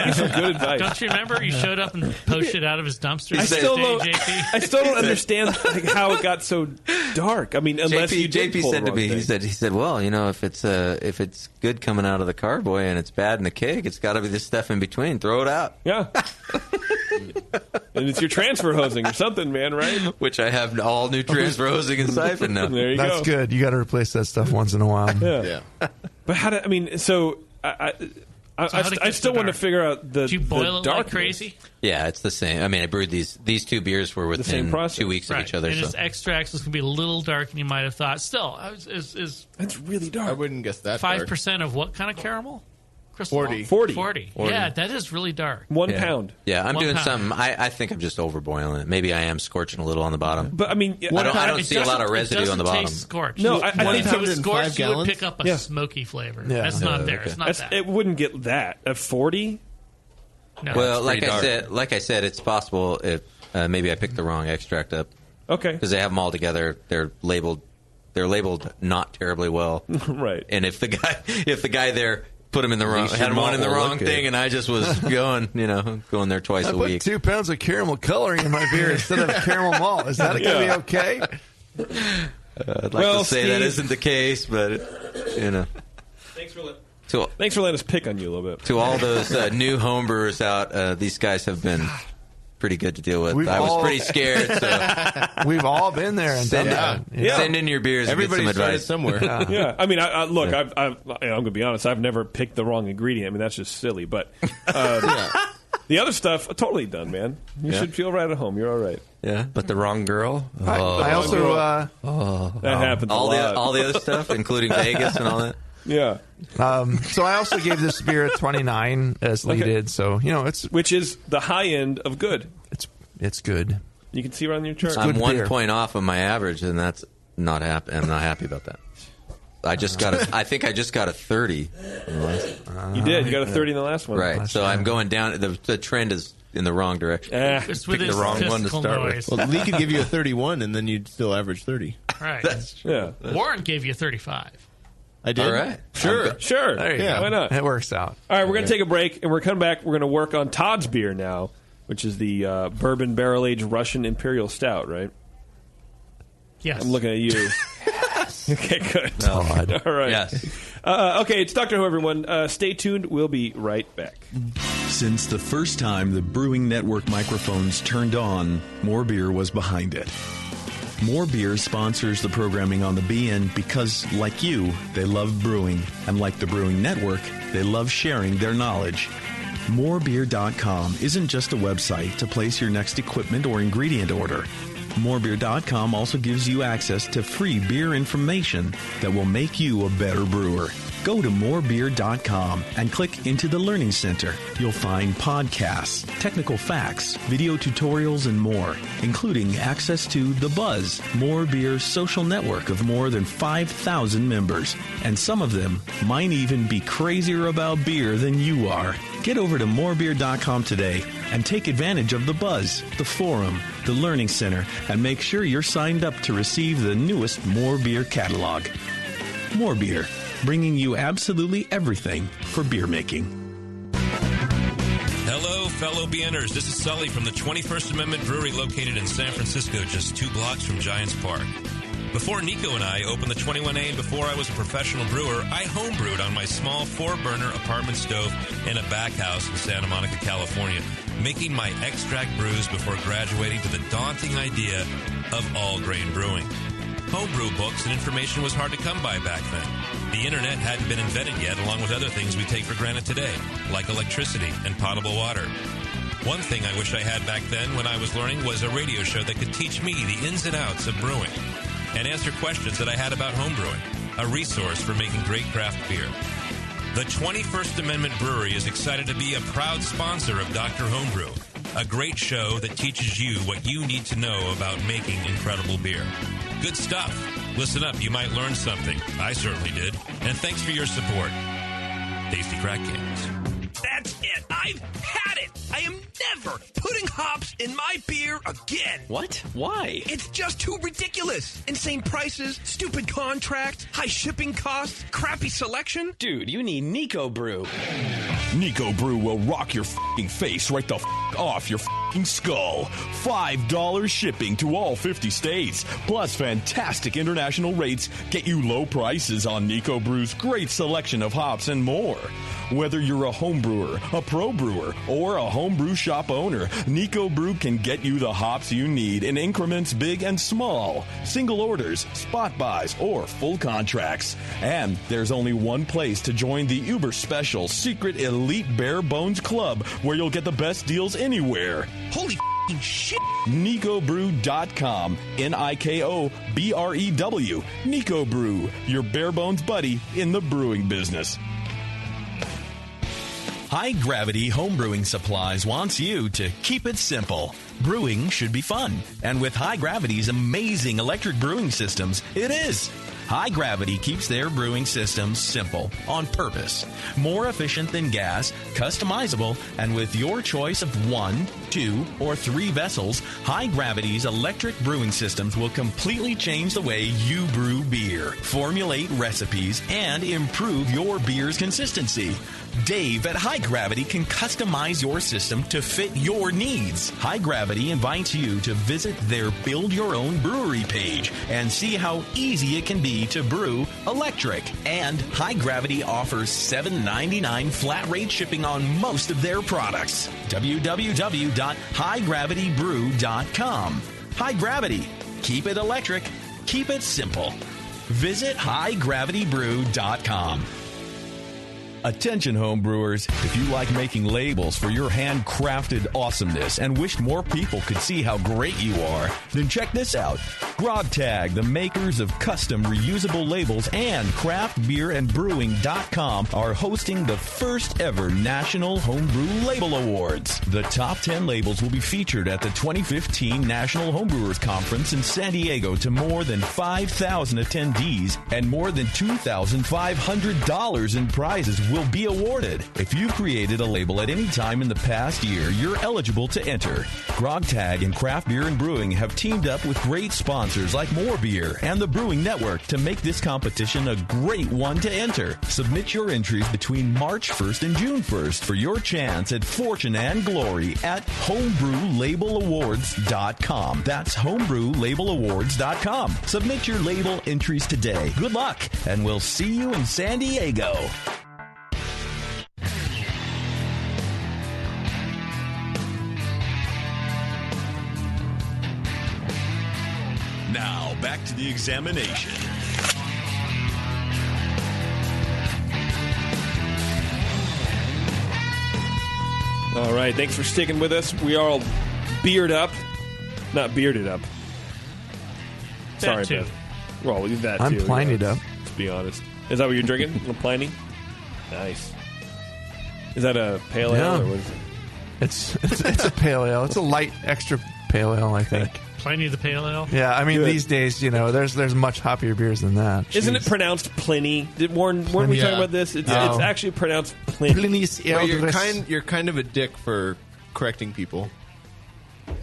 S3: did. Some good advice.
S4: Don't you remember? You showed up and poached it out of his dumpster.
S3: I still don't understand how it got so dark. Unless
S9: JP said to me, he said, well, if it's good coming out of the carboy and it's bad in the keg, it's got to be this stuff in between. Throw it out.
S3: Yeah. And it's your transfer hosing or something, man, right?
S9: Which I have all new transfer hosing and siphon now.
S3: There you go.
S5: That's good. You got to replace that stuff once in a while.
S3: Yeah. But how do I still want to figure out the.
S4: Did you boil it
S3: darkness.
S4: like crazy?
S9: Yeah, it's the same. I brewed these 2 beers were within 2 weeks of each other.
S4: And
S9: so.
S4: his extracts was going to be a little darker than you might have thought. Still,
S3: that's really dark.
S8: I wouldn't guess that.
S4: 5% of what kind of caramel? Crystal
S3: 40.
S4: Yeah, that is really dark.
S3: 1 pound.
S9: Yeah, I'm
S4: 1
S9: doing
S4: pound.
S9: something. I think I'm just overboiling it. Maybe I am scorching a little on the bottom.
S3: But
S9: I don't see a lot of residue on the bottom.
S4: Taste scorched.
S3: No, I think
S4: if it was
S8: 105
S4: scorched, you would
S8: gallons?
S4: pick up a smoky flavor.
S5: Yeah.
S4: That's not there.
S9: Okay.
S4: It's not that.
S3: It wouldn't get that at 40.
S4: No.
S9: Well, like I said, it's possible if maybe I picked the wrong extract up.
S3: Okay.
S9: Because they have them all together. They're labeled not terribly well.
S3: Right.
S9: And if the guy there put him in the wrong, had one in the wrong thing, and I just was going there twice a week.
S5: I put 2 pounds of caramel coloring in my beer instead of caramel malt. Is that going to be okay?
S9: I'd like to say
S3: Steve,
S9: that isn't the case, but
S3: Thanks for letting us pick on you a little bit.
S9: To all those new homebrewers out, these guys have been pretty good to deal with. I was pretty scared. So
S5: we've all been there and done that.
S9: Send in your beers and get some advice
S8: somewhere.
S3: Yeah, look, I'm going to be honest. I've never picked the wrong ingredient. That's just silly. But the other stuff, totally done, man. You should feel right at home. You're all right.
S6: Yeah, but the wrong girl.
S5: I also
S3: that happens.
S9: All the other stuff, including Vegas and all that.
S3: Yeah.
S5: So I also gave this beer a 29 as Lee did. So
S3: which is the high end of good.
S5: It's good.
S3: You can see right on your chart.
S9: I'm 1 point off of my average, and that's not happy. I'm not happy about that. I think I just got a 30.
S3: You did. You got a 30 in the last one.
S9: Right. So I'm going down. The trend is in the wrong direction.
S4: It's with his
S6: the wrong one to
S4: testicle
S6: start
S4: noise.
S8: Well, Lee could give you a 31, and then you'd still average 30.
S4: Right.
S3: Yeah.
S4: Warren gave you a 35.
S8: I did.
S9: All right.
S3: Sure.
S5: There you go.
S3: Why not?
S5: It works out.
S3: All right, we're going to take a break, and we're coming back. We're going to work on Todd's beer now, which is the bourbon barrel-aged Russian Imperial Stout, right?
S4: Yes.
S3: I'm looking at you. Okay, good.
S5: Todd.
S3: All right.
S6: Yes.
S3: Okay, it's Dr. Who, everyone. Stay tuned. We'll be right back.
S1: Since the first time the Brewing Network microphones turned on, more beer was behind it. More Beer sponsors the programming on the BN because, like you, they love brewing. And like the Brewing Network, they love sharing their knowledge. Morebeer.com isn't just a website to place your next equipment or ingredient order. Morebeer.com also gives you access to free beer information that will make you a better brewer. Go to morebeer.com and click into the Learning Center. You'll find podcasts, technical facts, video tutorials, and more, including access to The Buzz, More Beer's social network of more than 5,000 members. And some of them might even be crazier about beer than you are. Get over to morebeer.com today and take advantage of The Buzz, the forum, the Learning Center, and make sure you're signed up to receive the newest More Beer catalog. More Beer, bringing you absolutely everything for beer making.
S10: Hello, fellow BNers. This is Sully from the 21st Amendment Brewery located in San Francisco, just 2 blocks from Giants Park. Before Nico and I opened the 21A and before I was a professional brewer, I homebrewed on my small 4-burner apartment stove in a back house in Santa Monica, California, making my extract brews before graduating to the daunting idea of all-grain brewing. Homebrew books and information was hard to come by back then. The internet hadn't been invented yet, along with other things we take for granted today, like electricity and potable water. One thing I wish I had back then when I was learning was a radio show that could teach me the ins and outs of brewing and answer questions that I had about homebrewing, a resource for making great craft beer. The 21st Amendment Brewery is excited to be a proud sponsor of Dr. Homebrew, a great show that teaches you what you need to know about making incredible beer. Good stuff. Listen up, you might learn something. I certainly did. And thanks for your support. Tasty Crack Kings.
S11: That's it. I've had it. I am never putting hops in my beer again.
S12: What? Why?
S11: It's just too ridiculous. Insane prices, stupid contracts, high shipping costs, crappy selection.
S12: Dude, you need Nico Brew.
S13: Nico Brew will rock your f***ing face right the f*** off your f***ing skull. $5 shipping to all 50 states, plus fantastic international rates get you low prices on Nico Brew's great selection of hops and more. Whether you're a home brewer, a pro brewer, or a homebrew shop owner, Nico Brew can get you the hops you need in increments big and small, single orders, spot buys, or full contracts. And there's only one place to join the uber special secret elite bare bones club where you'll get the best deals anywhere.
S11: Holy shit!
S13: NicoBrew.com. NIKOBREW. Nico Brew, your bare bones buddy in the brewing business.
S1: High Gravity Homebrewing Supplies wants you to keep it simple. Brewing should be fun. And with High Gravity's amazing electric brewing systems, it is. High Gravity keeps their brewing systems simple, on purpose. More efficient than gas, customizable, and with your choice of 1, 2, or 3 vessels, High Gravity's electric brewing systems will completely change the way you brew beer, formulate recipes, and improve your beer's consistency. Dave at High Gravity can customize your system to fit your needs. High Gravity invites you to visit their Build Your Own Brewery page and see how easy it can be to brew electric. And High Gravity offers $7.99 flat rate shipping on most of their products. www.highdgravitybrew.com. High Gravity. Keep it electric. Keep it simple. Visit highdgravitybrew.com. Attention homebrewers, if you like making labels for your handcrafted awesomeness and wished more people could see how great you are, then check this out. GrogTag, the makers of custom reusable labels, and craftbeerandbrewing.com are hosting the first ever National Homebrew Label Awards. The top 10 labels will be featured at the 2015 National Homebrewers Conference in San Diego to more than 5,000 attendees, and more than $2,500 in prizes will be awarded. If you've created a label at any time in the past year, you're eligible to enter. GrogTag and Craft Beer and Brewing have teamed up with great sponsors like More Beer and the Brewing Network to make this competition a great one to enter. Submit your entries between March 1st and June 1st for your chance at fortune and glory at homebrewlabelawards.com. That's homebrewlabelawards.com. Submit your label entries today. Good luck, and we'll see you in San Diego.
S13: Now, back to the examination.
S3: All right, thanks for sticking with us. We are all beard up. Not bearded up. Sorry,
S4: too.
S3: Ben. Well, that
S5: I'm
S3: too.
S5: plinied up.
S3: Let's be honest. Is that what you're drinking? A little Pliny? Nice. Is that a pale ale?
S5: Yeah.
S3: Or what is it?
S5: It's a pale ale. It's a light extra pale ale, I think.
S4: Pliny the Pale Ale.
S5: Yeah, I mean
S3: Good.
S5: these days, there's much hoppier beers than that.
S3: Isn't it
S5: Jeez.
S3: pronounced Pliny? weren't we talking about this? It's actually pronounced Pliny.
S5: Pliny's
S8: Well,
S5: Eldris.
S8: you're kind of a dick for correcting people.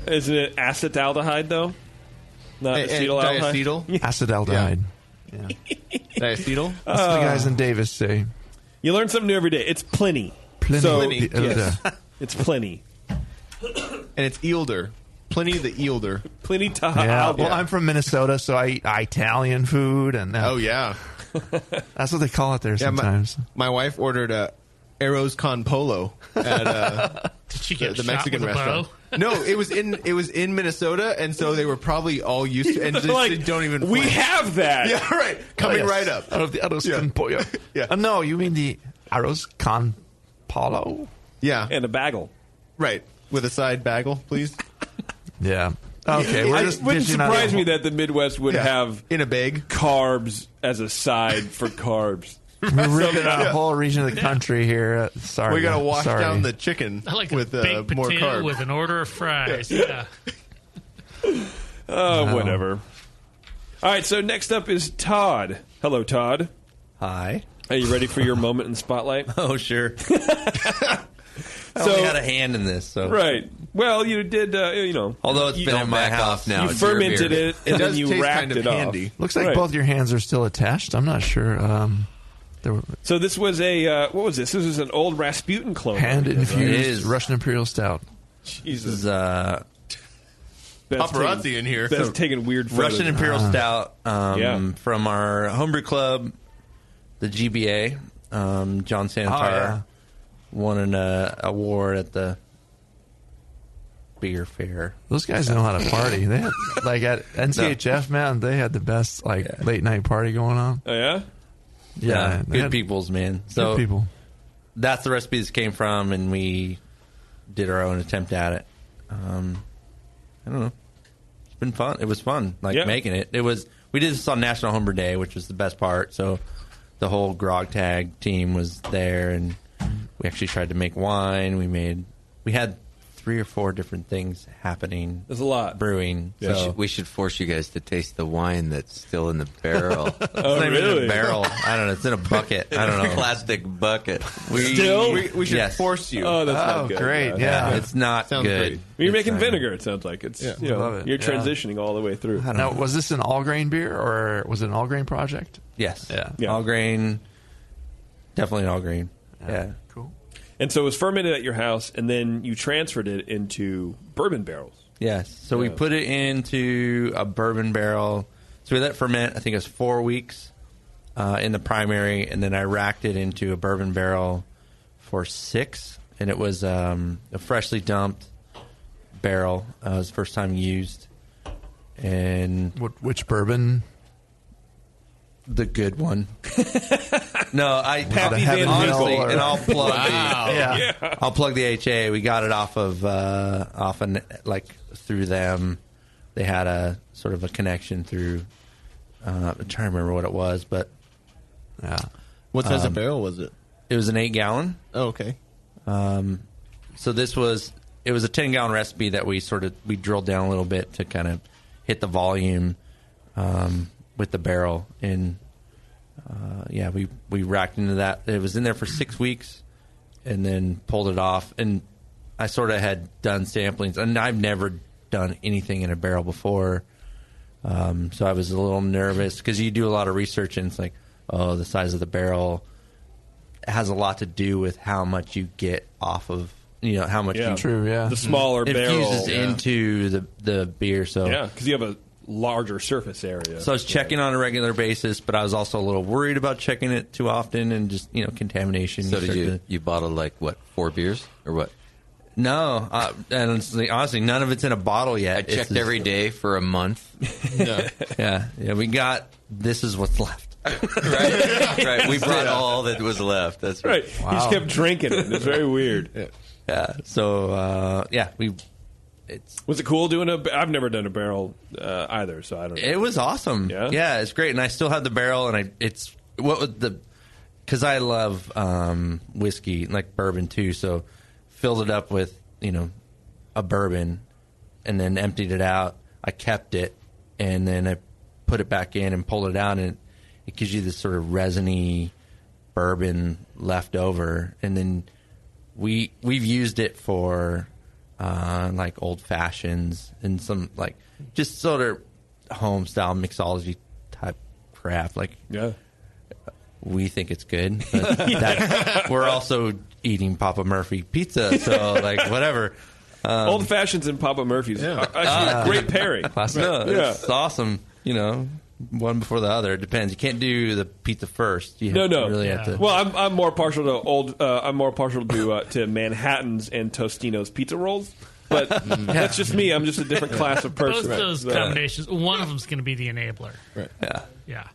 S3: Isn't it acetaldehyde, though? Not acetaldehyde?
S8: Diacetyl?
S5: Acetaldehyde.
S8: Diacetyl?
S5: That's what the guys in Davis say.
S3: You learn something new every day. It's Pliny.
S5: Pliny.
S3: So,
S8: Pliny.
S3: yes, it's Pliny.
S8: And it's Eelder. Pliny the Eelder.
S3: Pliny
S5: Yeah. Well, I'm from Minnesota, so I eat Italian food, and
S8: Oh, yeah.
S5: that's what they call it there
S8: Yeah,
S5: sometimes.
S8: My wife ordered a Arroz con Polo at
S4: Did she get
S8: the
S4: shot
S8: Mexican
S4: with a
S8: restaurant.
S4: bow?
S8: No, it was in Minnesota, and so they were probably all used to, and just
S3: Like,
S8: they don't even.
S3: we
S8: flinch.
S3: have that.
S8: Yeah, right. Coming
S5: Yes.
S8: right up.
S5: Out of the Arroz con Pollo.
S8: Yeah.
S5: No, you mean the Arroz con Polo?
S8: Yeah,
S3: And a bagel.
S8: right. With a side bagel, please.
S5: Yeah. Okay, we're
S3: It
S5: just
S3: wouldn't
S5: dishing out
S3: surprise
S5: a-
S3: me that the Midwest would
S8: Yeah.
S3: have
S8: In a bag.
S3: carbs as a side for carbs.
S5: We're ripping out a whole region of the country here. Sorry.
S8: We got to wash
S5: Sorry.
S8: down the chicken
S4: I like
S8: with
S4: a baked
S8: more
S4: potato
S8: carbs.
S4: with an order of fries. Yeah.
S3: Oh, whatever. All right, so next up is Todd. Hello, Todd.
S6: Hi.
S3: Are you ready for your moment in the spotlight?
S6: Oh, sure. I only had a hand in this, so
S3: Right. Well, you did,
S6: although it's been in my house
S9: now.
S3: you
S9: It's your
S3: fermented
S9: beer.
S3: it and then
S8: does
S3: you
S8: taste
S3: wrapped
S8: kind of
S3: it
S8: handy.
S3: off.
S5: Looks like
S3: Right.
S5: both your hands are still attached. I'm not sure. There were
S3: So this was a what was this? This was an old Rasputin clone.
S5: hand
S6: It
S5: infused
S6: is.
S5: Russian Imperial Stout.
S6: this
S3: Jesus.
S6: is
S3: That's
S8: Paparazzi
S3: taking-
S8: in here.
S3: That's taking weird photos.
S6: Russian Imperial Stout
S3: Yeah.
S6: from our homebrew club, the GBA. John Santar won an award at the beer fair.
S5: Those guys know how to party. They had, like at NCHF, man, they had the best late night party going on.
S3: Oh yeah.
S5: Yeah, they
S6: good
S5: had
S6: peoples, man. So
S5: good people.
S6: that's the recipe this came from, and we did our own attempt at it. I don't know. It's been fun. It was fun, making it. It was. We did this on National Homebrew Day, which was the best part. So the whole GrogTag team was there, and we actually tried to make wine. We had 3 or 4 different things happening.
S3: There's a lot
S6: brewing.
S9: Yeah.
S6: So
S9: We should force you guys to taste the wine that's still in the barrel.
S6: it's not even in a barrel. I don't know. It's in a bucket. I don't know.
S9: Plastic bucket.
S8: We should force you.
S3: Oh, that's not good.
S5: Great.
S3: Yeah.
S5: Yeah.
S6: It's not
S8: Sounds
S6: good.
S8: great.
S3: You're
S6: It's
S3: making
S6: not-
S3: vinegar. It sounds like it's
S5: Love it.
S3: you're
S5: Yeah.
S3: transitioning all the way through.
S5: Now, was this an all grain beer or was it an all grain project?
S6: Yes.
S5: Yeah.
S6: All grain. Definitely an all grain. Yeah.
S5: Cool.
S3: And so it was fermented at your house, and then you transferred it into bourbon barrels.
S6: Yes. So we put it into a bourbon barrel. So we let it ferment, I think it was 4 weeks in the primary, and then I racked it into a bourbon barrel for 6. And it was a freshly dumped barrel. It was the first time used. And
S5: Which bourbon?
S6: the good one. No, I
S3: Pappy
S5: Van
S6: honestly,
S5: Winkle or-
S6: and I'll plug.
S5: Yeah.
S6: I'll plug the HA. We got it off through them. They had a sort of a connection through. I'm trying to remember what it was, but
S5: Yeah.
S8: What size of barrel was it?
S6: it was an 8-gallon.
S8: Oh, okay.
S6: So it was a 10-gallon recipe that we drilled down a little bit to kind of hit the volume with the barrel, and we racked into that. It was in there for 6 weeks, and then pulled it off. And I sort of had done samplings, and I've never done anything in a barrel before, so I was a little nervous because you do a lot of research, and it's like, oh, the size of the barrel has a lot to do with how much you get off of, how much you
S5: True. Yeah.
S3: The smaller
S6: it
S3: barrel
S6: fuses into the beer. So
S3: because you have a larger surface area.
S6: So I was checking on a regular basis, but I was also a little worried about checking it too often and just contamination.
S9: So did you bottled 4 beers or what?
S6: No, and honestly, none of it's in a bottle yet.
S9: I checked every day for a month.
S6: Yeah. We got. This is what's left.
S9: Right. We brought all that was left. That's
S3: right.
S6: Wow.
S3: He just kept drinking it. It's very weird.
S6: Yeah. So
S3: was it cool doing I've never done a barrel either, so I don't know.
S6: It was awesome. Yeah, it's great, and I still have the barrel, and because I love whiskey, like bourbon too. So filled it up with a bourbon, and then emptied it out. I kept it, and then I put it back in and pulled it out, and it gives you this sort of resiny bourbon left over, and then we've used it for like old fashions and some like just sort of home style mixology type craft. Like we think it's good, but we're also eating Papa Murphy pizza, so like whatever.
S3: Old fashions and Papa Murphy's are actually a great pairing.
S6: It's awesome. One before the other. It depends. You can't do the pizza first. You really have to.
S3: Well, I'm more partial to I'm more partial to Manhattans and Tostino's pizza rolls. But that's just me. I'm just a different class of person.
S4: Both those combinations. One of them's going to be the enabler.
S6: Right.
S4: Yeah.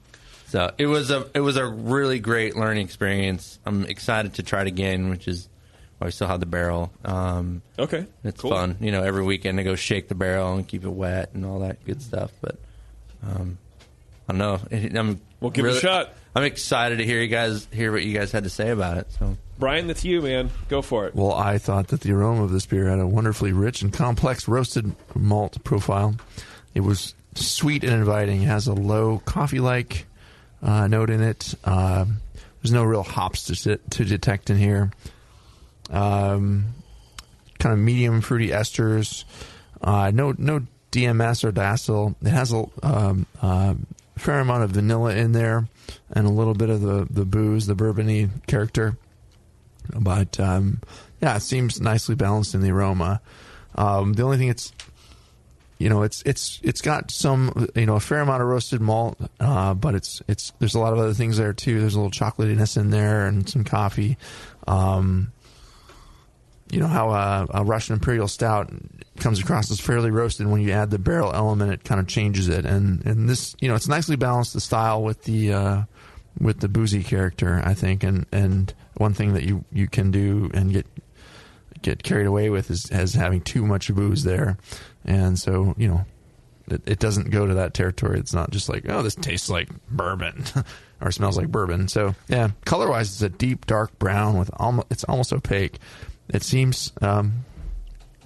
S6: So it was a really great learning experience. I'm excited to try it again, which is why I still have the barrel.
S3: Okay,
S6: it's
S3: cool.
S6: fun. Every weekend I go shake the barrel and keep it wet and all that good stuff. But I don't know.
S3: We'll give it a shot.
S6: I'm excited to hear what you guys had to say about it. So,
S3: Brian, that's you, man. Go for it.
S5: Well, I thought that the aroma of this beer had a wonderfully rich and complex roasted malt profile. It was sweet and inviting. It has a low coffee-like note in it. There's no real hops to detect in here. Kind of medium fruity esters. No DMS or diacetyl. It has a fair amount of vanilla in there and a little bit of the booze, the bourbon-y character. But it seems nicely balanced in the aroma. The only thing it's got some a fair amount of roasted malt, but it's there's a lot of other things there too. There's a little chocolatiness in there and some coffee. How a Russian Imperial Stout comes across as fairly roasted. When you add the barrel element, it kind of changes it. And this, it's nicely balanced, the style with the boozy character, I think. And one thing that you can do and get carried away with is having too much booze there. And so, it doesn't go to that territory. It's not just like, oh, this tastes like bourbon or smells like bourbon. So, yeah, color-wise, it's a deep, dark brown with it's almost opaque. It seems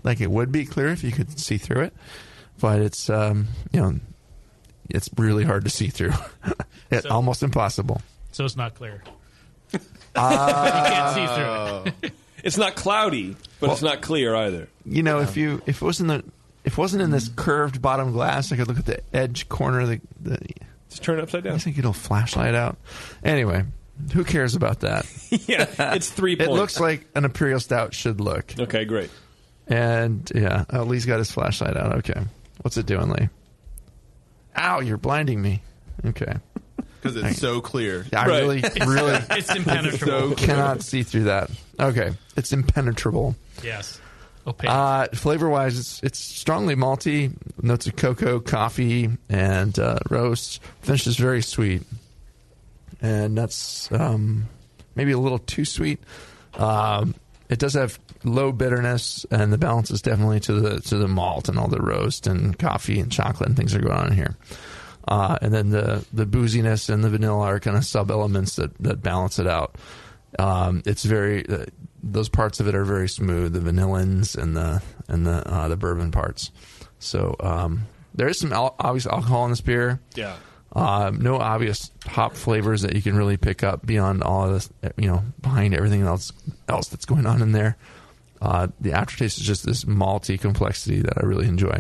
S5: like it would be clear if you could see through it, but it's it's really hard to see through. It's almost impossible.
S4: So it's not clear. You can't see through it.
S3: It's not cloudy, but it's not clear either.
S5: If it wasn't in this curved bottom glass, I could look at the edge corner of the
S3: just turn it upside down.
S5: I think it'll flashlight out. Anyway. Who cares about that?
S3: Yeah, it's 3 points.
S5: It looks like an Imperial Stout should look.
S3: Okay, great.
S5: And, Lee's got his flashlight out. Okay. What's it doing, Lee? Ow, you're blinding me. Okay.
S8: Because it's so clear.
S5: I really
S4: it's impenetrable.
S5: Cannot see through that. Okay. It's impenetrable.
S4: Yes. Opaque.
S5: Flavor-wise, it's strongly malty. Notes of cocoa, coffee, and roast. Finish is very sweet. And that's maybe a little too sweet. It does have low bitterness, and the balance is definitely to the malt and all the roast and coffee and chocolate and things that are going on here. And then the booziness and the vanilla are kind of sub elements that balance it out. It's very those parts of it are very smooth, the vanillins and the bourbon parts. So there is some obvious alcohol in this beer.
S3: Yeah.
S5: No obvious hop flavors that you can really pick up beyond all of this, behind everything else that's going on in there. The aftertaste is just this malty complexity that I really enjoy.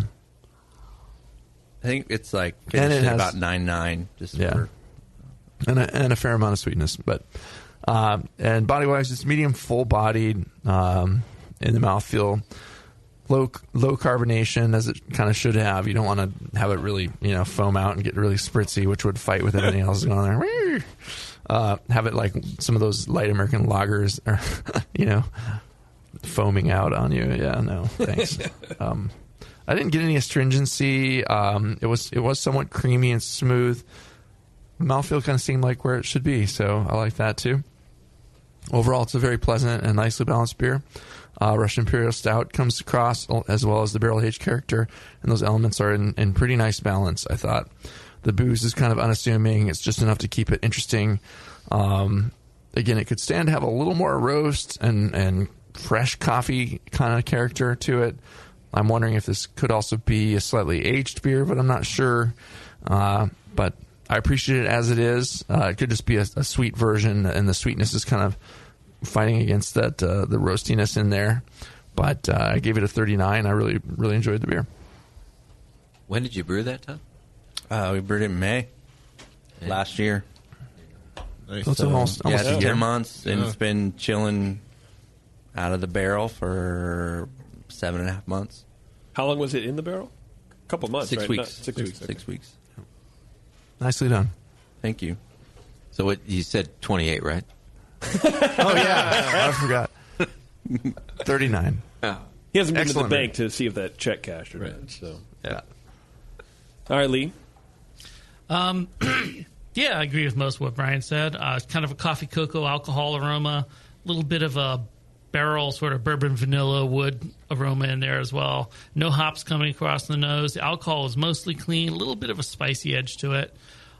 S6: I think it's like finished at about 9.9.
S5: And a fair amount of sweetness, but and body wise, it's medium full bodied in the mouthfeel. Low carbonation, as it kind of should have. You don't want to have it really, foam out and get really spritzy, which would fight with everything else going on there. Have it like some of those light American lagers, or, foaming out on you. Yeah, no, thanks. I didn't get any astringency. It was somewhat creamy and smooth. Mouthfeel kind of seemed like where it should be, so I like that too. Overall, it's a very pleasant and nicely balanced beer. Russian Imperial Stout comes across, as well as the barrel-aged character, and those elements are in pretty nice balance, I thought. The booze is kind of unassuming. It's just enough to keep it interesting. Again, it could stand to have a little more roast and fresh coffee kind of character to it. I'm wondering if this could also be a slightly aged beer, but I'm not sure. But I appreciate it as it is. It could just be a sweet version, and the sweetness is kind of fighting against that the roastiness in there. But I gave it a 39. I really, really enjoyed the beer.
S9: When did you brew that, Todd?
S6: We brewed it in May last year.
S5: Nice. So it's almost a year.
S6: 10 months, and it's been chilling out of the barrel for 7.5 months.
S3: How long was it in the barrel? A couple months,
S6: 6
S3: right?
S6: weeks.
S3: 6 weeks.
S6: 6 weeks.
S5: Nicely done.
S6: Thank you.
S9: So what you said 28, right?
S5: Oh, yeah. I forgot. 39.
S3: He hasn't been to
S5: Excellent
S3: the bank to see if that check cashed or not. So,
S9: yeah.
S3: All right, Lee.
S4: Yeah, I agree with most of what Brian said. It's kind of a coffee cocoa alcohol aroma, a little bit of a barrel sort of bourbon vanilla wood aroma in there as well. No hops coming across the nose. The alcohol is mostly clean, a little bit of a spicy edge to it.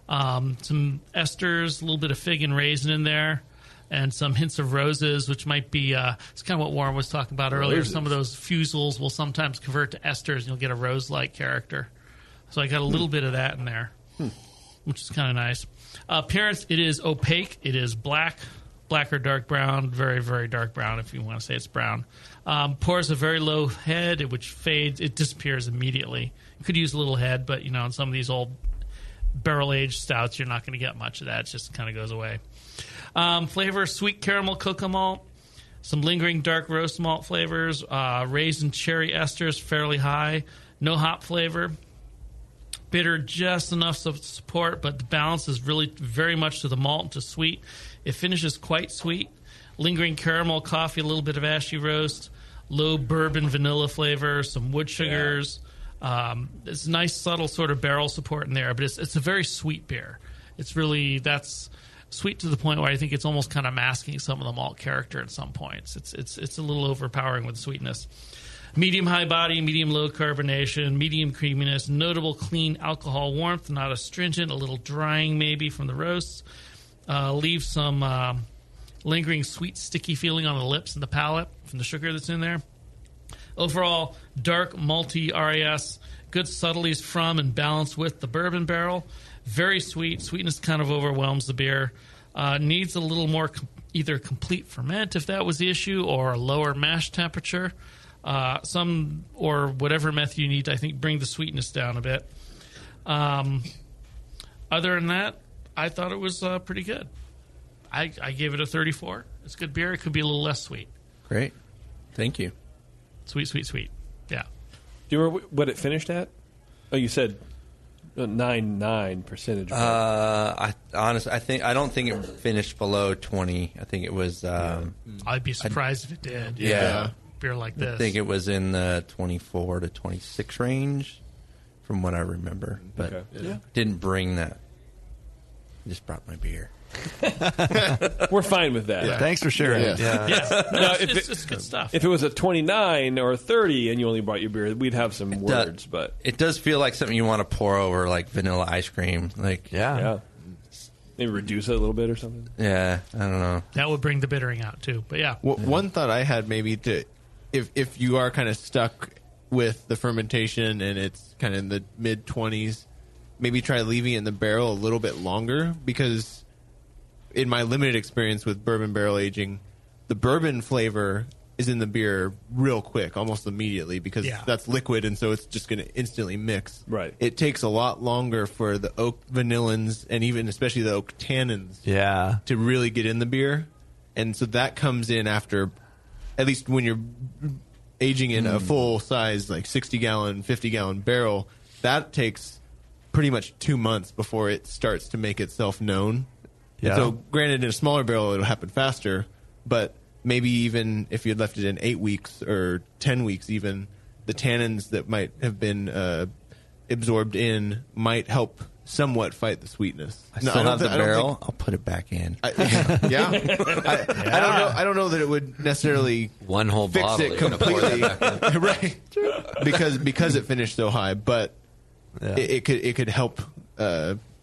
S4: Some esters, a little bit of fig and raisin in there, and some hints of roses, which might be it's kind of what Warren was talking about earlier.
S3: Roses.
S4: Some of those fusels will sometimes convert to esters, and you'll get a rose-like character. So I got a little bit of that in there, which is kind of nice. Appearance, it is opaque. It is black or dark brown, very, very dark brown if you want to say it's brown. Pours a very low head, which fades. It disappears immediately. You could use a little head, but, in some of these old barrel-aged stouts, you're not going to get much of that. It just kind of goes away. Flavor, sweet caramel cocoa malt, some lingering dark roast malt flavors, raisin cherry esters fairly high, no hop flavor. Bitter just enough to support, but the balance is really very much to the malt and to sweet. It finishes quite sweet. Lingering caramel, coffee, a little bit of ashy roast, low bourbon vanilla flavor, some wood sugars. It's a nice subtle sort of barrel support in there, but it's a very sweet beer. That's sweet to the point where I think it's almost kind of masking some of the malt character at some points. It's a little overpowering with sweetness. Medium high body, medium low carbonation, medium creaminess, notable clean alcohol warmth, not astringent, a little drying maybe from the roasts. Leaves some lingering sweet, sticky feeling on the lips and the palate from the sugar that's in there. Overall, dark, malty RAS, good subtleties from and balance with the bourbon barrel. Very sweet. Sweetness kind of overwhelms the beer. Needs a little more either complete ferment if that was the issue, or a lower mash temperature. Some or whatever method you need to, I think, bring the sweetness down a bit. Other than that, I thought it was pretty good. I gave it a 34. It's good beer. It could be a little less sweet.
S6: Great. Thank you.
S4: Sweet, sweet, sweet. Yeah.
S3: Do you remember what it finished at? Oh, you said 9 percentage.
S6: I don't think it finished below 20. I think it was.
S4: I'd be surprised if it did.
S6: Yeah.
S4: Beer like this.
S6: I think it was in the 24 to 26 range, from what I remember. But didn't bring that. I just brought my beer.
S3: We're fine with that.
S5: Yeah. Thanks for sharing.
S4: No,
S3: it's
S4: good stuff.
S3: If it was a 29 or a 30 and you only brought your beer, we'd have some words. But
S6: it does feel like something you want to pour over, like vanilla ice cream. Like
S3: maybe reduce it a little bit or something.
S6: Yeah, I don't know.
S4: That would bring the bittering out too. But yeah.
S8: One thought I had maybe if you are kind of stuck with the fermentation and it's kind of in the mid 20s, maybe try leaving it in the barrel a little bit longer, because in my limited experience with bourbon barrel aging, the bourbon flavor is in the beer real quick, almost immediately, because that's liquid, and so it's just going to instantly mix.
S3: Right.
S8: It takes a lot longer for the oak vanillins and even especially the oak tannins to really get in the beer. And so that comes in after, at least when you're aging in a full-size, like 60-gallon, 50-gallon barrel, that takes pretty much 2 months before it starts to make itself known. Yeah. And so, granted, in a smaller barrel, it'll happen faster, but maybe even if you had left it in 8 weeks or 10 weeks, even the tannins that might have been absorbed in might help somewhat fight the sweetness.
S6: I still have the barrel. I'll put it back in.
S8: I don't know that it would necessarily
S9: one whole
S8: fix
S9: bottle
S8: it completely, right? Because it finished so high, but it could help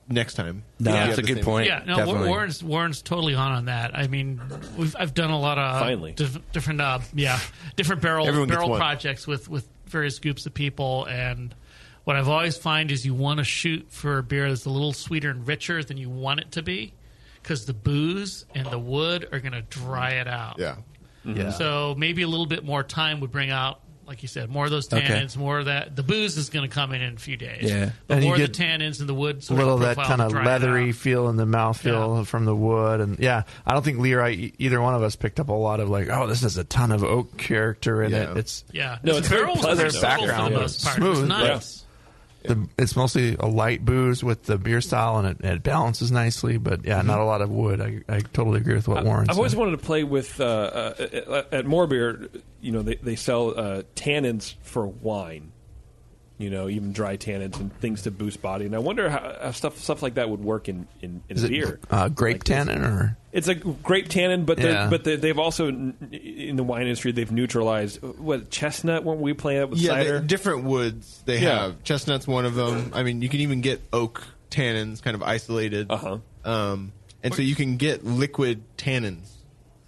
S8: next time.
S6: No, that's a good point.
S4: Yeah, no, Warren's totally on that. I mean, I've done a lot of different barrel projects with various groups of people, and what I've always find is you want to shoot for a beer that's a little sweeter and richer than you want it to be, because the booze and the wood are going to dry it out.
S8: Yeah.
S5: Yeah.
S4: So maybe a little bit more time would bring out, like you said, more of those tannins, more of that. The booze is going to come in a few days.
S6: Yeah.
S4: But
S5: And you
S4: more of the
S5: get
S4: tannins and the wood
S5: a
S4: sort
S5: little
S4: of
S5: of that
S4: profile
S5: kind of
S4: to dry it
S5: leathery
S4: out.
S5: feel in the mouthfeel from the wood. And I don't think Lee or either one of us picked up a lot of like, oh, this has a ton of oak character in it. It's
S3: it's very pleasant.
S5: Their background
S4: for the
S5: is
S4: most part.
S5: smooth.
S4: It's nice.
S5: It's mostly a light booze with the beer style, and it balances nicely. But not a lot of wood. I totally agree with what Warren said.
S3: I've always wanted to play with at More Beer. They sell tannins for wine. Even dry tannins and things to boost body. And I wonder how stuff like that would work in beer.
S5: Grape tannin, or
S3: it's a grape tannin, but they've also in the wine industry they've neutralized chestnut. Weren't we playing it with cider?
S8: Different woods they have. Chestnut's one of them. I mean, you can even get oak tannins kind of isolated. And so you can get liquid tannins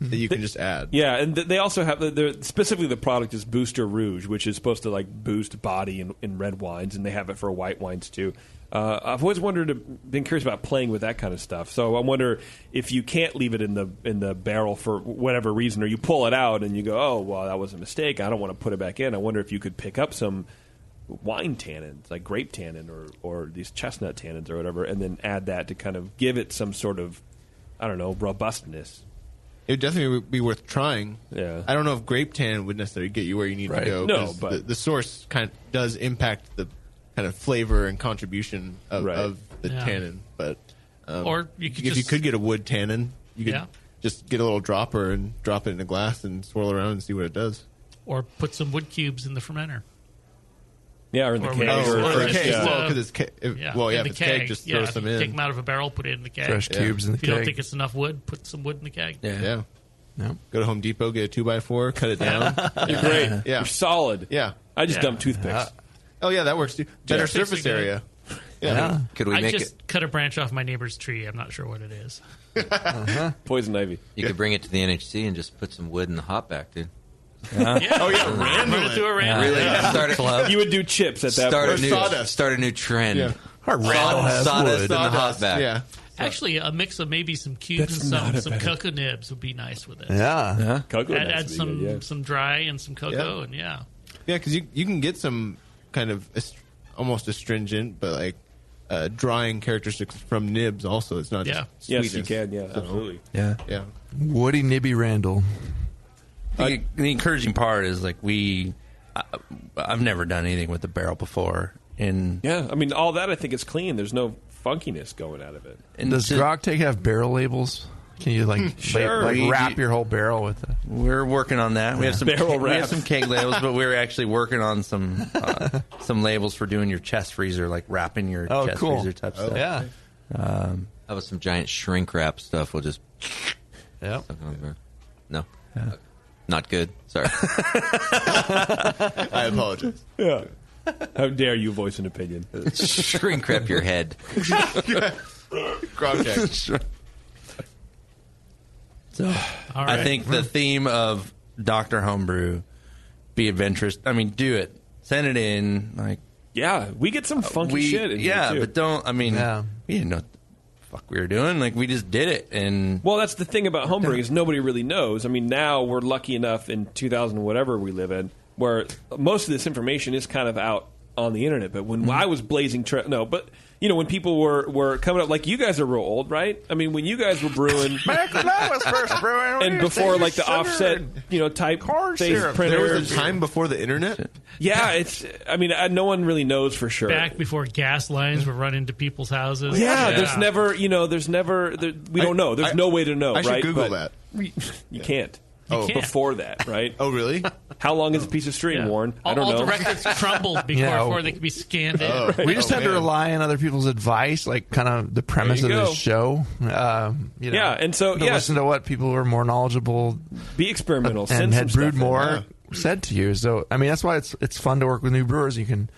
S8: that you can just add.
S3: Yeah, and they also have specifically the product is Booster Rouge, which is supposed to like boost body in red wines, and they have it for white wines too. I've always been curious about playing with that kind of stuff. So I wonder if you can't leave it in the barrel for whatever reason, or you pull it out and you go, oh well, that was a mistake. I don't want to put it back in. I wonder if you could pick up some wine tannins, like grape tannin or these chestnut tannins or whatever, and then add that to kind of give it some sort of, I don't know, robustness.
S8: It would definitely be worth trying.
S3: Yeah,
S8: I don't know if grape tannin would necessarily get you where you need to go.
S3: No, but
S8: the source kind of does impact the kind of flavor and contribution of the tannin. But
S4: or you could
S8: if you could get a wood tannin, you could just get a little dropper and drop it in a glass and swirl around and see what it does.
S4: Or put some wood cubes in the fermenter.
S3: Yeah, or in the keg.
S8: Or a keg. Well, because it's keg.
S4: In
S8: If
S4: the
S8: it's keg, just throw some in.
S4: Take them out of a barrel, put it in the keg.
S5: Fresh cubes in the
S4: If you don't
S5: keg.
S4: think it's enough wood, put some wood in the keg.
S8: Yeah.
S5: No.
S8: Go to Home Depot, get a 2x4, cut it down.
S3: You're great.
S8: Yeah.
S3: You're solid.
S8: Yeah.
S3: I just dump toothpicks.
S8: Oh, yeah, that works too. Better surface area.
S5: Yeah.
S9: Could we
S4: I
S9: make
S4: just cut a branch off my neighbor's tree. I'm not sure what it is.
S3: Poison ivy.
S9: You could bring it to the NHC and just put some wood in the hop back, dude.
S8: Oh, yeah,
S4: Run it through a random.
S9: Really start a club.
S3: You would do chips at that point.
S9: Start a new trend.
S8: Yeah.
S9: Sawdust in the hop back.
S8: Yeah.
S4: Actually, a mix of maybe some cubes and some cocoa nibs would be nice with it.
S5: Yeah.
S3: Cocoa
S4: Add some dry and some cocoa, and
S8: Yeah, because you can get some kind of almost astringent, but like drying characteristics from nibs also. It's not just sweetness.
S3: Yes, you can. Yeah, absolutely.
S6: Yeah.
S5: Woody Nibby Randall.
S6: The encouraging part is like I've never done anything with the barrel before, and
S3: I mean all that I think is clean. There's no funkiness going out of it.
S6: And
S5: Does GrogTag have barrel labels? Can you wrap your whole barrel with it?
S6: We're working on that. We have some we have some keg labels, but we're actually working on some labels for doing your chest freezer, like wrapping your chest freezer type stuff.
S5: Yeah.
S9: How about some giant shrink wrap stuff? We'll just
S5: Yep.
S9: No. Not good. Sorry.
S8: I apologize.
S3: Yeah. How dare you voice an opinion?
S9: Shrink wrap your head.
S8: GrogTag.
S6: So
S4: All right.
S6: I think the theme of Dr. Homebrew, be adventurous. I mean, do it. Send it in. Like,
S3: yeah, we get some funky shit in here, too.
S6: but don't. I mean, we didn't know what the fuck we were doing. Like, we just did it. And
S3: well, that's the thing about homebrewing is nobody really knows. I mean, now we're lucky enough in 2000 whatever we live in, where most of this information is kind of out on the internet. But when I was blazing when people were coming up, like you guys are real old, right? I mean, when you guys were brewing,
S5: back when I was first brewing,
S3: and before like the offset, type face printers.
S8: There was a time before the internet.
S3: Yeah, it's. I mean, no one really knows for sure.
S4: Back before gas lines were run into people's houses.
S3: Yeah, there's never, we don't know. There's no way to know.
S8: I should
S3: right?
S8: Google
S3: but
S8: that.
S3: You can't. before that, right?
S8: Oh, really?
S3: How long is a piece of string, Warren? I don't
S4: all
S3: know.
S4: the records crumbled before they could be scanned in.
S5: We just had to rely on other people's advice, like kind of the premise of this show.
S3: And so
S5: listen to what people who are more knowledgeable,
S3: be experimental,
S5: and had brewed more said to you. So I mean, that's why it's fun to work with new brewers. You can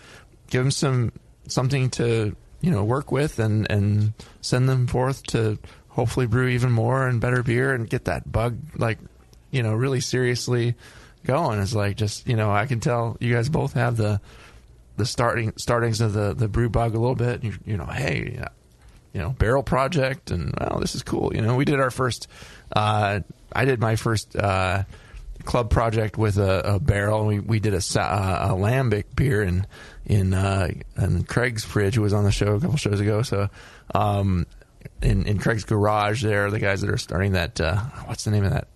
S5: give them something to work with, and send them forth to hopefully brew even more and better beer and get that bug really seriously going. It's like just I can tell you guys both have the startings of the brew bug a little bit. Hey, barrel project, and this is cool. We did our first. I did my first club project with a barrel. We did a lambic beer in Craig's fridge, who was on the show a couple shows ago. So in Craig's garage, there, the guys that are starting that. What's the name of that?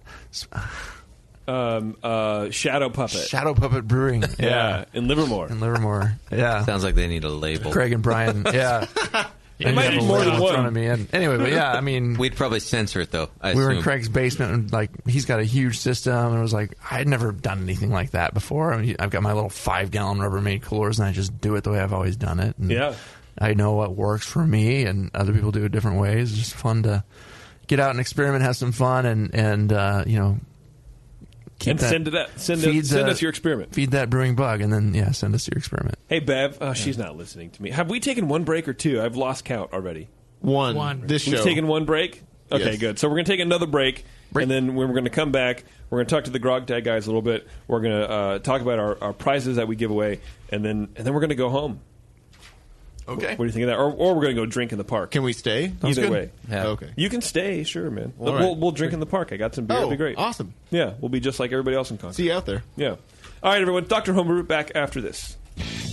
S3: Shadow
S5: Puppet Brewing.
S3: Yeah, in Livermore.
S5: Yeah,
S9: sounds like they need a label.
S5: Craig and Brian. Yeah.
S3: It might be more than one.
S5: In front of me. And anyway, but yeah, I mean,
S9: we'd probably censor it though.
S5: We were in Craig's basement, and he's got a huge system, and it was like I'd never done anything like that before. I mean, I've got my little 5-gallon Rubbermaid coolers, and I just do it the way I've always done it. And I know what works for me, and other people do it different ways. It's just fun to get out and experiment, have some fun, and
S3: send us your experiment.
S5: Feed that brewing bug, and then send us your experiment.
S3: Hey Bev, she's not listening to me. Have we taken one break or two? I've lost count already.
S8: One. This show.
S3: We've taken one break? Okay,
S8: Yes.
S3: Good. So we're going to take another break, and then when we're going to come back, we're going to talk to the GrogTag guys a little bit. We're going to talk about our prizes that we give away, and then we're going to go home.
S8: Okay.
S3: What do you think of that? Or we're going to go drink in the park.
S8: Can we stay?
S3: Either way.
S8: Yeah. Okay.
S3: You can stay, sure, man.
S8: All right.
S3: We'll drink in the park. I got some beer. It'll be great.
S8: Awesome.
S3: Yeah, we'll be just like everybody else in Concord.
S8: See you out there.
S3: Yeah. All right, everyone. Dr. Homebrew back after this.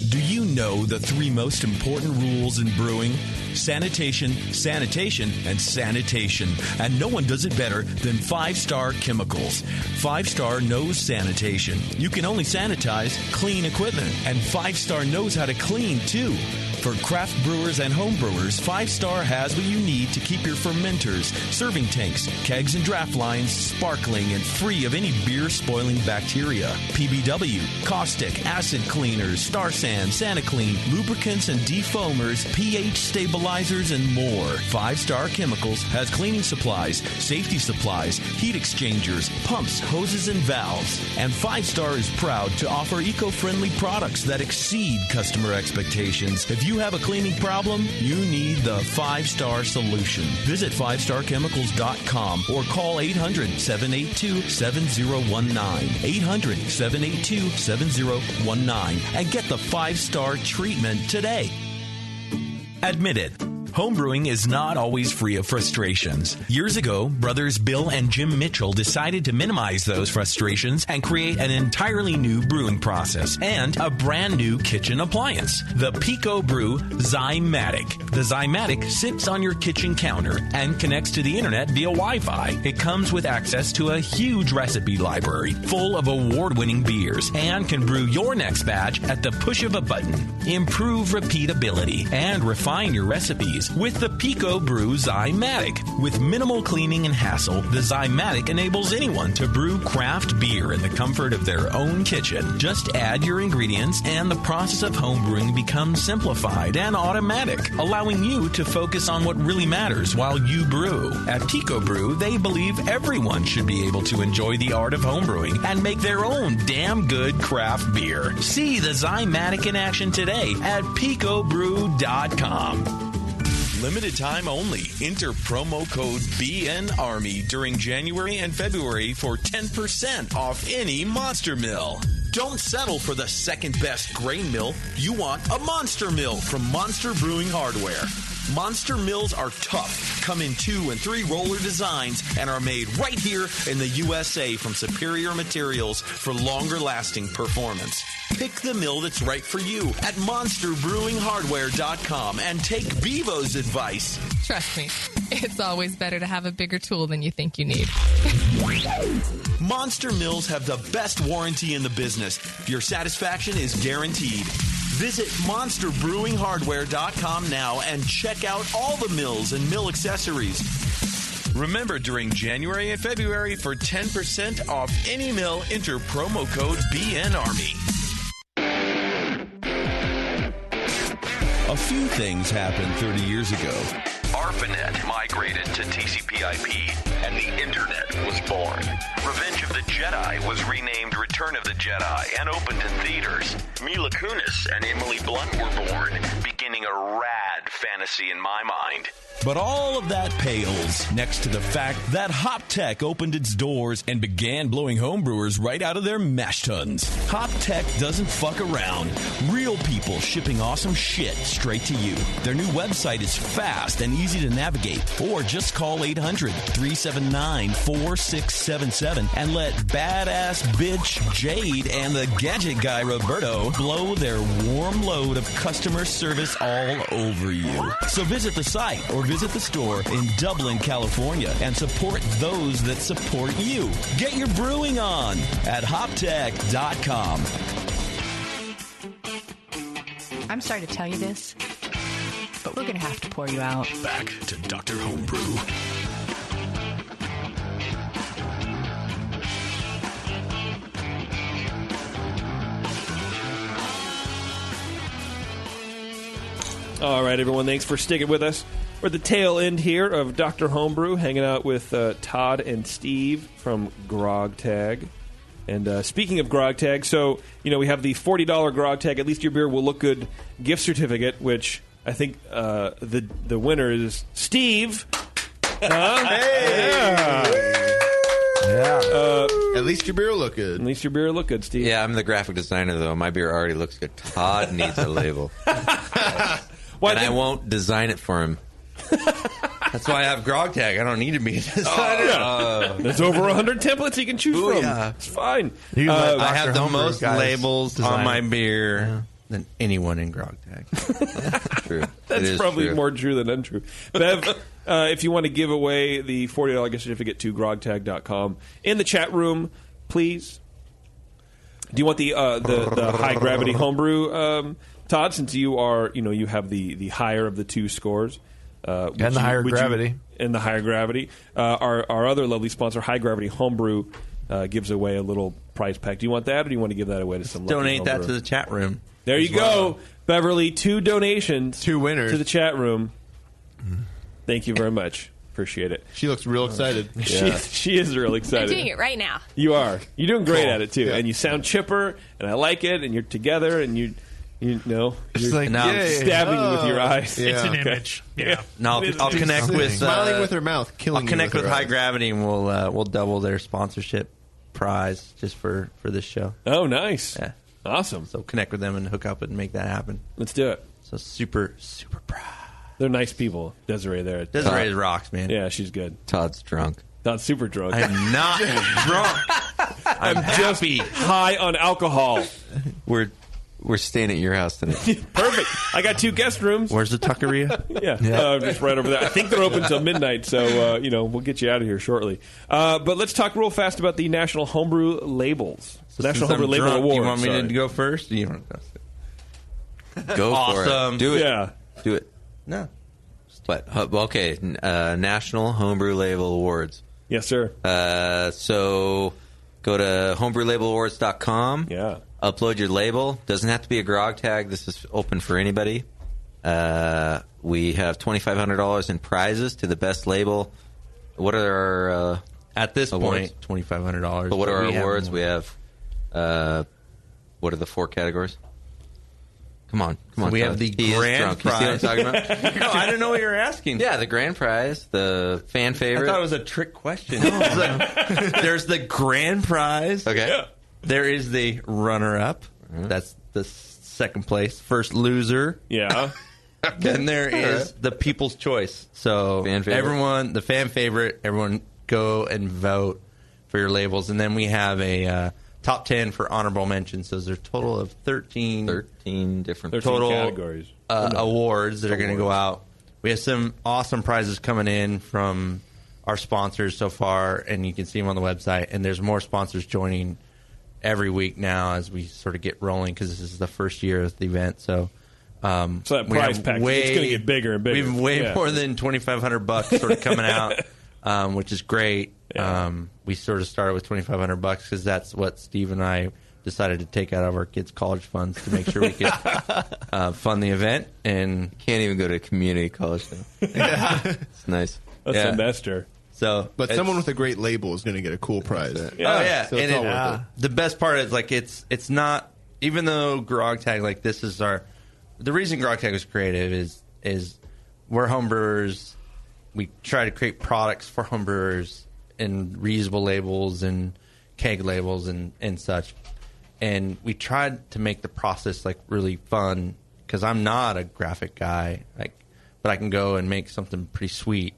S13: Do you know the 3 most important rules in brewing? Sanitation, sanitation, and sanitation. And no one does it better than 5-Star Chemicals. 5-Star knows sanitation. You can only sanitize clean equipment. And 5-Star knows how to clean, too. For craft brewers and home brewers, 5-Star has what you need to keep your fermenters, serving tanks, kegs, and draft lines sparkling and free of any beer-spoiling bacteria. PBW, caustic, acid cleaners, Star San, SaniClean, lubricants and defoamers, pH stabilizers, and more. 5-Star Chemicals has cleaning supplies, safety supplies, heat exchangers, pumps, hoses, and valves. And 5-Star is proud to offer eco-friendly products that exceed customer expectations. If you have a cleaning problem, you need the 5-Star solution. Visit 5starchemicals.com or call 800-782-7019. 800-782-7019 and get the 5-Star treatment today. Admit it. Homebrewing is not always free of frustrations. Years ago, brothers Bill and Jim Mitchell decided to minimize those frustrations and create an entirely new brewing process and a brand new kitchen appliance, the Pico Brew Zymatic. The Zymatic sits on your kitchen counter and connects to the internet via Wi-Fi. It comes with access to a huge recipe library full of award-winning beers and can brew your next batch at the push of a button. Improve repeatability and refine your recipes with the Pico Brew Zymatic. With minimal cleaning and hassle, the Zymatic enables anyone to brew craft beer in the comfort of their own kitchen. Just add your ingredients and the process of homebrewing becomes simplified and automatic, allowing you to focus on what really matters while you brew. At Pico Brew, they believe everyone should be able to enjoy the art of homebrewing and make their own damn good craft beer. See the Zymatic in action today at picobrew.com. Limited time only. Enter promo code BNARMY during January and February for 10% off any Monster Mill. Don't settle for the second best grain mill. You want a Monster Mill from Monster Brewing Hardware. Monster Mills are tough, come in 2 and 3 roller designs, and are made right here in the USA from superior materials for longer lasting performance. Pick the mill that's right for you at monsterbrewinghardware.com and take Bevo's advice.
S7: Trust me, it's always better to have a bigger tool than you think you need.
S13: Monster Mills have the best warranty in the business. Your satisfaction is guaranteed. Visit monsterbrewinghardware.com now and check out all the mills and mill accessories.
S1: Remember, during January and February, for 10% off any mill, enter promo code BNARMY. A few things happened 30 years ago.
S14: ARPANET migrated to TCP/IP, and the Internet was born. Revenge of the Jedi was renamed Return of the Jedi and opened in theaters. Mila Kunis and Emily Blunt were born, beginning a rad fantasy in my mind.
S1: But all of that pales next to the fact that HopTech opened its doors and began blowing homebrewers right out of their mash tuns. HopTech doesn't fuck around. Real people shipping awesome shit straight to you. Their new website is fast and easy to navigate. Or just call 800-379-4677 and let badass bitch Jade and the gadget guy Roberto blow their warm load of customer service all over you. So visit the site or visit the store in Dublin, California, and support those that support you. Get your brewing on at hoptech.com.
S2: I'm sorry to tell you this, but we're going to have to pour you out.
S13: Back to Dr. Homebrew.
S3: All right, everyone, thanks for sticking with us. We're at the tail end here of Dr. Homebrew, hanging out with Todd and Steve from GrogTag. And speaking of GrogTag, so, we have the $40 GrogTag, At Least Your Beer Will Look Good gift certificate, which I think the winner is Steve.
S8: Yeah. At least your beer will look good.
S3: At least your beer will look good, Steve.
S9: Yeah, I'm the graphic designer, though. My beer already looks good. Todd needs a label. I won't design it for him.
S6: That's why I have GrogTag. I don't need to be a designer.
S3: There's over 100 templates you can choose from.
S6: Yeah.
S3: It's fine.
S6: I have the most labels on my beer than anyone in GrogTag.
S9: True.
S3: That's probably more true than untrue. Bev, if you want to give away the $40 gift certificate to grogtag.com in the chat room, please. Do you want the high gravity homebrew, Todd? Since you are, you have the higher of the two scores,
S5: and the higher gravity,
S3: and the higher gravity. Our other lovely sponsor, High Gravity Homebrew, gives away a little prize pack. Do you want that, or do you want to give that away to some?
S6: Donate that to the chat room.
S3: There you go, Beverly. 2 donations,
S8: 2 winners
S3: to the chat room. Thank you very much. Appreciate it.
S8: She looks real excited.
S3: She is real excited.
S7: I'm doing it right now.
S3: You are. You're doing great
S8: Cool.
S3: at it too, and you sound chipper, and I like it. And you're together, and you're
S5: like,
S3: now stabbing me with your eyes.
S4: It's an image. Yeah.
S6: No, I'll connect with
S8: smiling with her mouth, killing.
S6: I'll connect with
S8: her
S6: High
S8: eyes.
S6: Gravity, and we'll double their sponsorship prize just for this show.
S3: Oh, nice.
S6: Yeah.
S3: Awesome.
S6: So connect with them and hook up and make that happen.
S3: Let's do it.
S6: So super proud.
S3: They're nice people. Desiree there.
S6: Desiree rocks, man.
S3: Yeah, she's good.
S9: Todd's drunk.
S3: Todd's super drunk.
S6: I'm not drunk. I'm
S3: just
S6: happy.
S3: high on alcohol.
S9: We're staying at your house tonight.
S3: Perfect. I got 2 guest rooms.
S6: Where's the Tuckeria?
S3: Yeah, just right over there. I think they're open till midnight, so we'll get you out of here shortly. But let's talk real fast about the National Homebrew Labels. National Homebrew Label Awards.
S6: You want me to go first? You want to go?
S9: Go for it. Do it.
S3: Yeah.
S9: Do it.
S6: No.
S9: What? Okay. National Homebrew Label Awards.
S3: Yes, sir.
S9: So go to homebrewlabelawards.com.
S3: Yeah.
S9: Upload your label. Doesn't have to be a GrogTag. This is open for anybody. We have $2,500 in prizes to the best label. What are our
S6: at this
S9: awards?
S6: point $2,500?
S9: But what are our awards? We have what are the 4 categories? Come on.
S6: We have the grand prize.
S9: You see what I'm talking about?
S6: No, I don't know what you're asking.
S9: Yeah, the grand prize, the fan favorite.
S6: I thought it was a trick question. There's the grand prize.
S9: Okay.
S3: Yeah.
S6: There is the runner-up. That's the second place. First loser.
S3: Yeah.
S6: Then there is the people's choice. So
S9: Fan favorite.
S6: everyone, the fan favorite, everyone go and vote for your labels. And then we have a top 10 for honorable mentions. So there's a total of 13
S9: different
S6: total
S3: categories.
S6: Awards that are going to go out. We have some awesome prizes coming in from our sponsors so far, and you can see them on the website. And there's more sponsors joining every week now as we sort of get rolling because this is the first year of the event. So
S3: that prize package, it's going to get bigger and bigger.
S6: We have way more than $2,500 sort of coming out which is great.
S3: Yeah.
S6: We sort of started with $2,500 because that's what Steve and I decided to take out of our kids' college funds to make sure we could fund the event. And
S9: can't even go to community college now. It's nice.
S3: A semester.
S8: But someone with a great label is going to get a cool prize.
S6: Oh yeah,
S8: so it's all worth it.
S6: The best part is like it's not, even though GrogTag, like this is the reason GrogTag was creative is we're homebrewers. We try to create products for homebrewers and reusable labels and keg labels and such. And we tried to make the process like really fun because I'm not a graphic guy, but I can go and make something pretty sweet.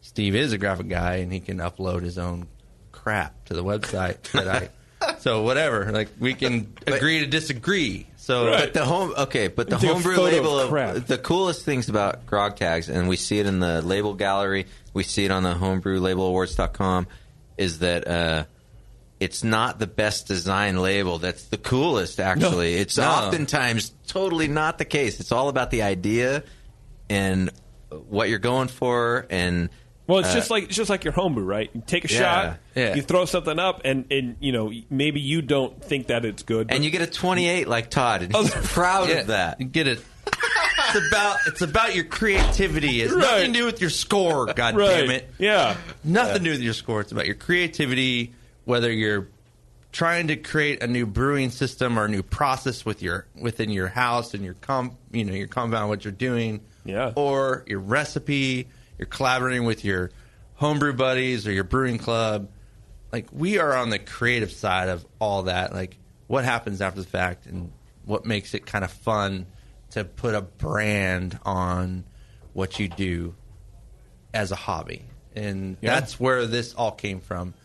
S6: Steve is a graphic guy, and he can upload his own crap to the website. So whatever, like we can agree to disagree. So,
S9: but the homebrew label, the coolest things about GrogTags, and we see it in the label gallery, we see it on the homebrewlabelawards.com, is that it's not the best design label that's the coolest. Actually, it's oftentimes totally not the case. It's all about the idea and what you're going for, and
S3: well, it's just like your homebrew, right? You take a shot, you throw something up, and maybe you don't think that it's good,
S9: and you get a 28 like Todd, and he's proud of that.
S6: You get it. It's about your creativity. It's nothing to do with your score. God damn it!
S3: Yeah,
S6: nothing to do with your score. It's about your creativity. Whether you're trying to create a new brewing system or a new process within your house and your compound, what you're doing, or your recipe, you're collaborating with your homebrew buddies or your brewing club. Like, we are on the creative side of all that. Like, what happens after the fact and what makes it kind of fun to put a brand on what you do as a hobby. And that's where this all came from.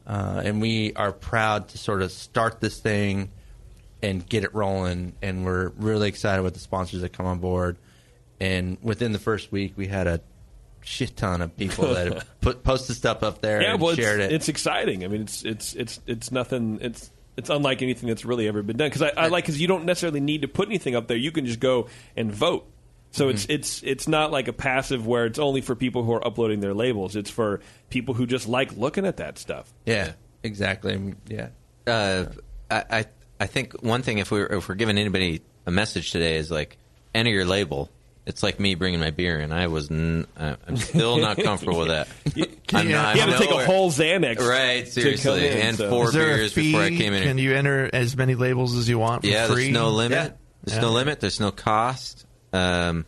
S6: And we are proud to sort of start this thing and get it rolling. And we're really excited with the sponsors that come on board. And within the first week, we had a shit ton of people that have posted stuff up there and shared it.
S3: It's exciting. I mean, it's nothing. It's unlike anything that's really ever been done. Because you don't necessarily need to put anything up there. You can just go and vote. So it's not like a passive where it's only for people who are uploading their labels. It's for people who just like looking at that stuff.
S6: Yeah, exactly. Yeah.
S9: I think one thing, if we're giving anybody a message today, is like, enter your label. It's like me bringing my beer in. I'm still not comfortable with that.
S3: You had to take a whole Xanax.
S9: Right, seriously. And 4 beers before I came in.
S5: Can you enter as many labels as you want for free?
S9: There's no limit. There's no limit. There's no cost. It's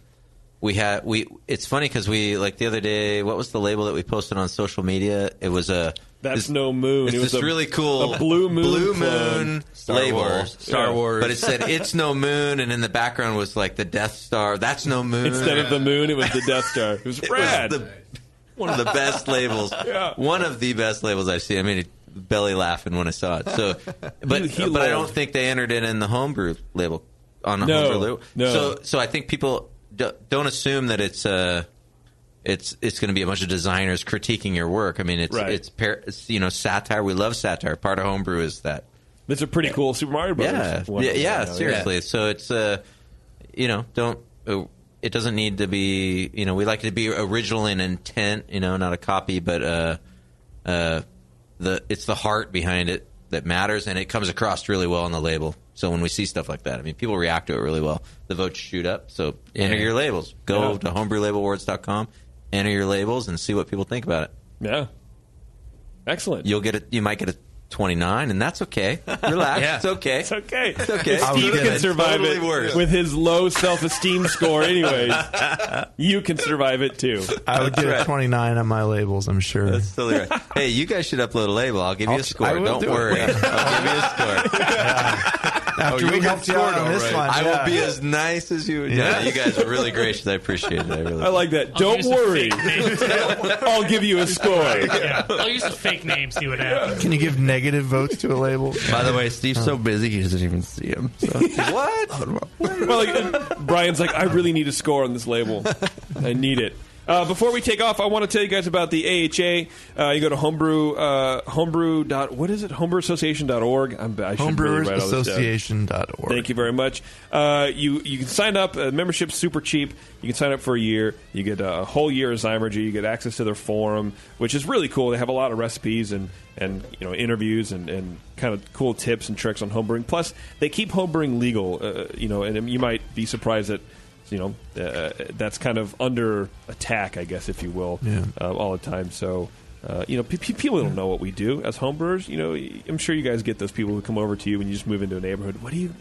S9: funny because like the other day, what was the label that we posted on social media? It was
S3: That's No Moon.
S9: It was this really cool
S3: a Blue Moon
S9: label.
S6: Star Wars.
S9: But it said, "It's no moon," and in the background was like the Death Star. That's no moon.
S3: Instead of the moon, it was the Death Star. It was rad.
S9: One of the best labels. One of the best labels I've seen. I mean, belly laughing when I saw it. So, but I don't think they entered it in the homebrew label on the homebrew label.
S3: No.
S9: So I think people don't assume that it's going to be a bunch of designers critiquing your work. I mean, it's satire. We love satire. Part of homebrew is that.
S3: It's a pretty cool Super Mario Brothers.
S9: Seriously. So it's it doesn't need to be, we like it to be original in intent, not a copy, but it's the heart behind it that matters, and it comes across really well on the label. So when we see stuff like that, I mean, people react to it really well. The votes shoot up. So enter your labels. Go to homebrewlabelawards.com, enter your labels, and see what people think about it.
S3: Yeah. Excellent.
S9: You might get a 29, and that's okay. Relax. It's okay.
S3: It's okay.
S9: It's okay.
S3: Steve can survive it with his low self-esteem score anyways. You can survive it too.
S5: I would get a 29 on my labels, I'm sure.
S9: That's totally right. Hey, you guys should upload a label. I'll give you a score. Don't worry. I'll give you a score.
S5: After we helped you out on this one.
S9: I will be as nice as you. Yeah, you guys are really gracious. I appreciate it.
S3: I like that. Don't worry. I'll give you a score.
S4: I'll use a fake name, see what happens.
S5: Can you give negative votes to a label?
S6: By the way, Steve's so busy he doesn't even see him. So.
S9: What?
S3: Well, Brian's like, I really need a score on this label. I need it. Before we take off, I want to tell you guys about the AHA. You go to homebrewAssociation.org.
S5: Homebrewersassociation.org.
S3: Thank you very much. You can sign up. Membership's super cheap. You can sign up for a year. You get a whole year of Zymergy. You get access to their forum, which is really cool. They have a lot of recipes and interviews and kind of cool tips and tricks on homebrewing. Plus, they keep homebrewing legal. And you might be surprised that that's kind of under attack, I guess, if you will, all the time. So, people don't know what we do as homebrewers. I'm sure you guys get those people who come over to you when you just move into a neighborhood. What are you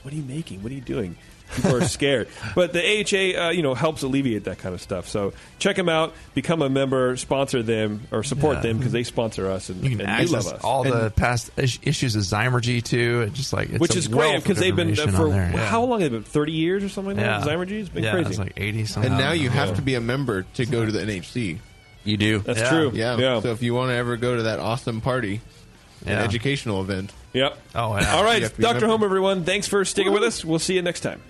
S3: making? What are you doing? People are scared. But the AHA, helps alleviate that kind of stuff. So check them out, become a member, sponsor them, or support them because they sponsor us and you love us.
S5: All the past issues of Zymergy too,
S3: which is great because they've been for how long? They've been 30 years or something like that. Zymergy has been crazy.
S5: It's like 80 something.
S8: And now you have to be a member to go to the NHC.
S6: You do.
S3: That's true.
S8: Yeah. So if you want to ever go to that awesome party, an educational event.
S3: Yep.
S5: Oh, yeah.
S3: All right, Dr. Home, everyone. Thanks for sticking with us. We'll see you next time.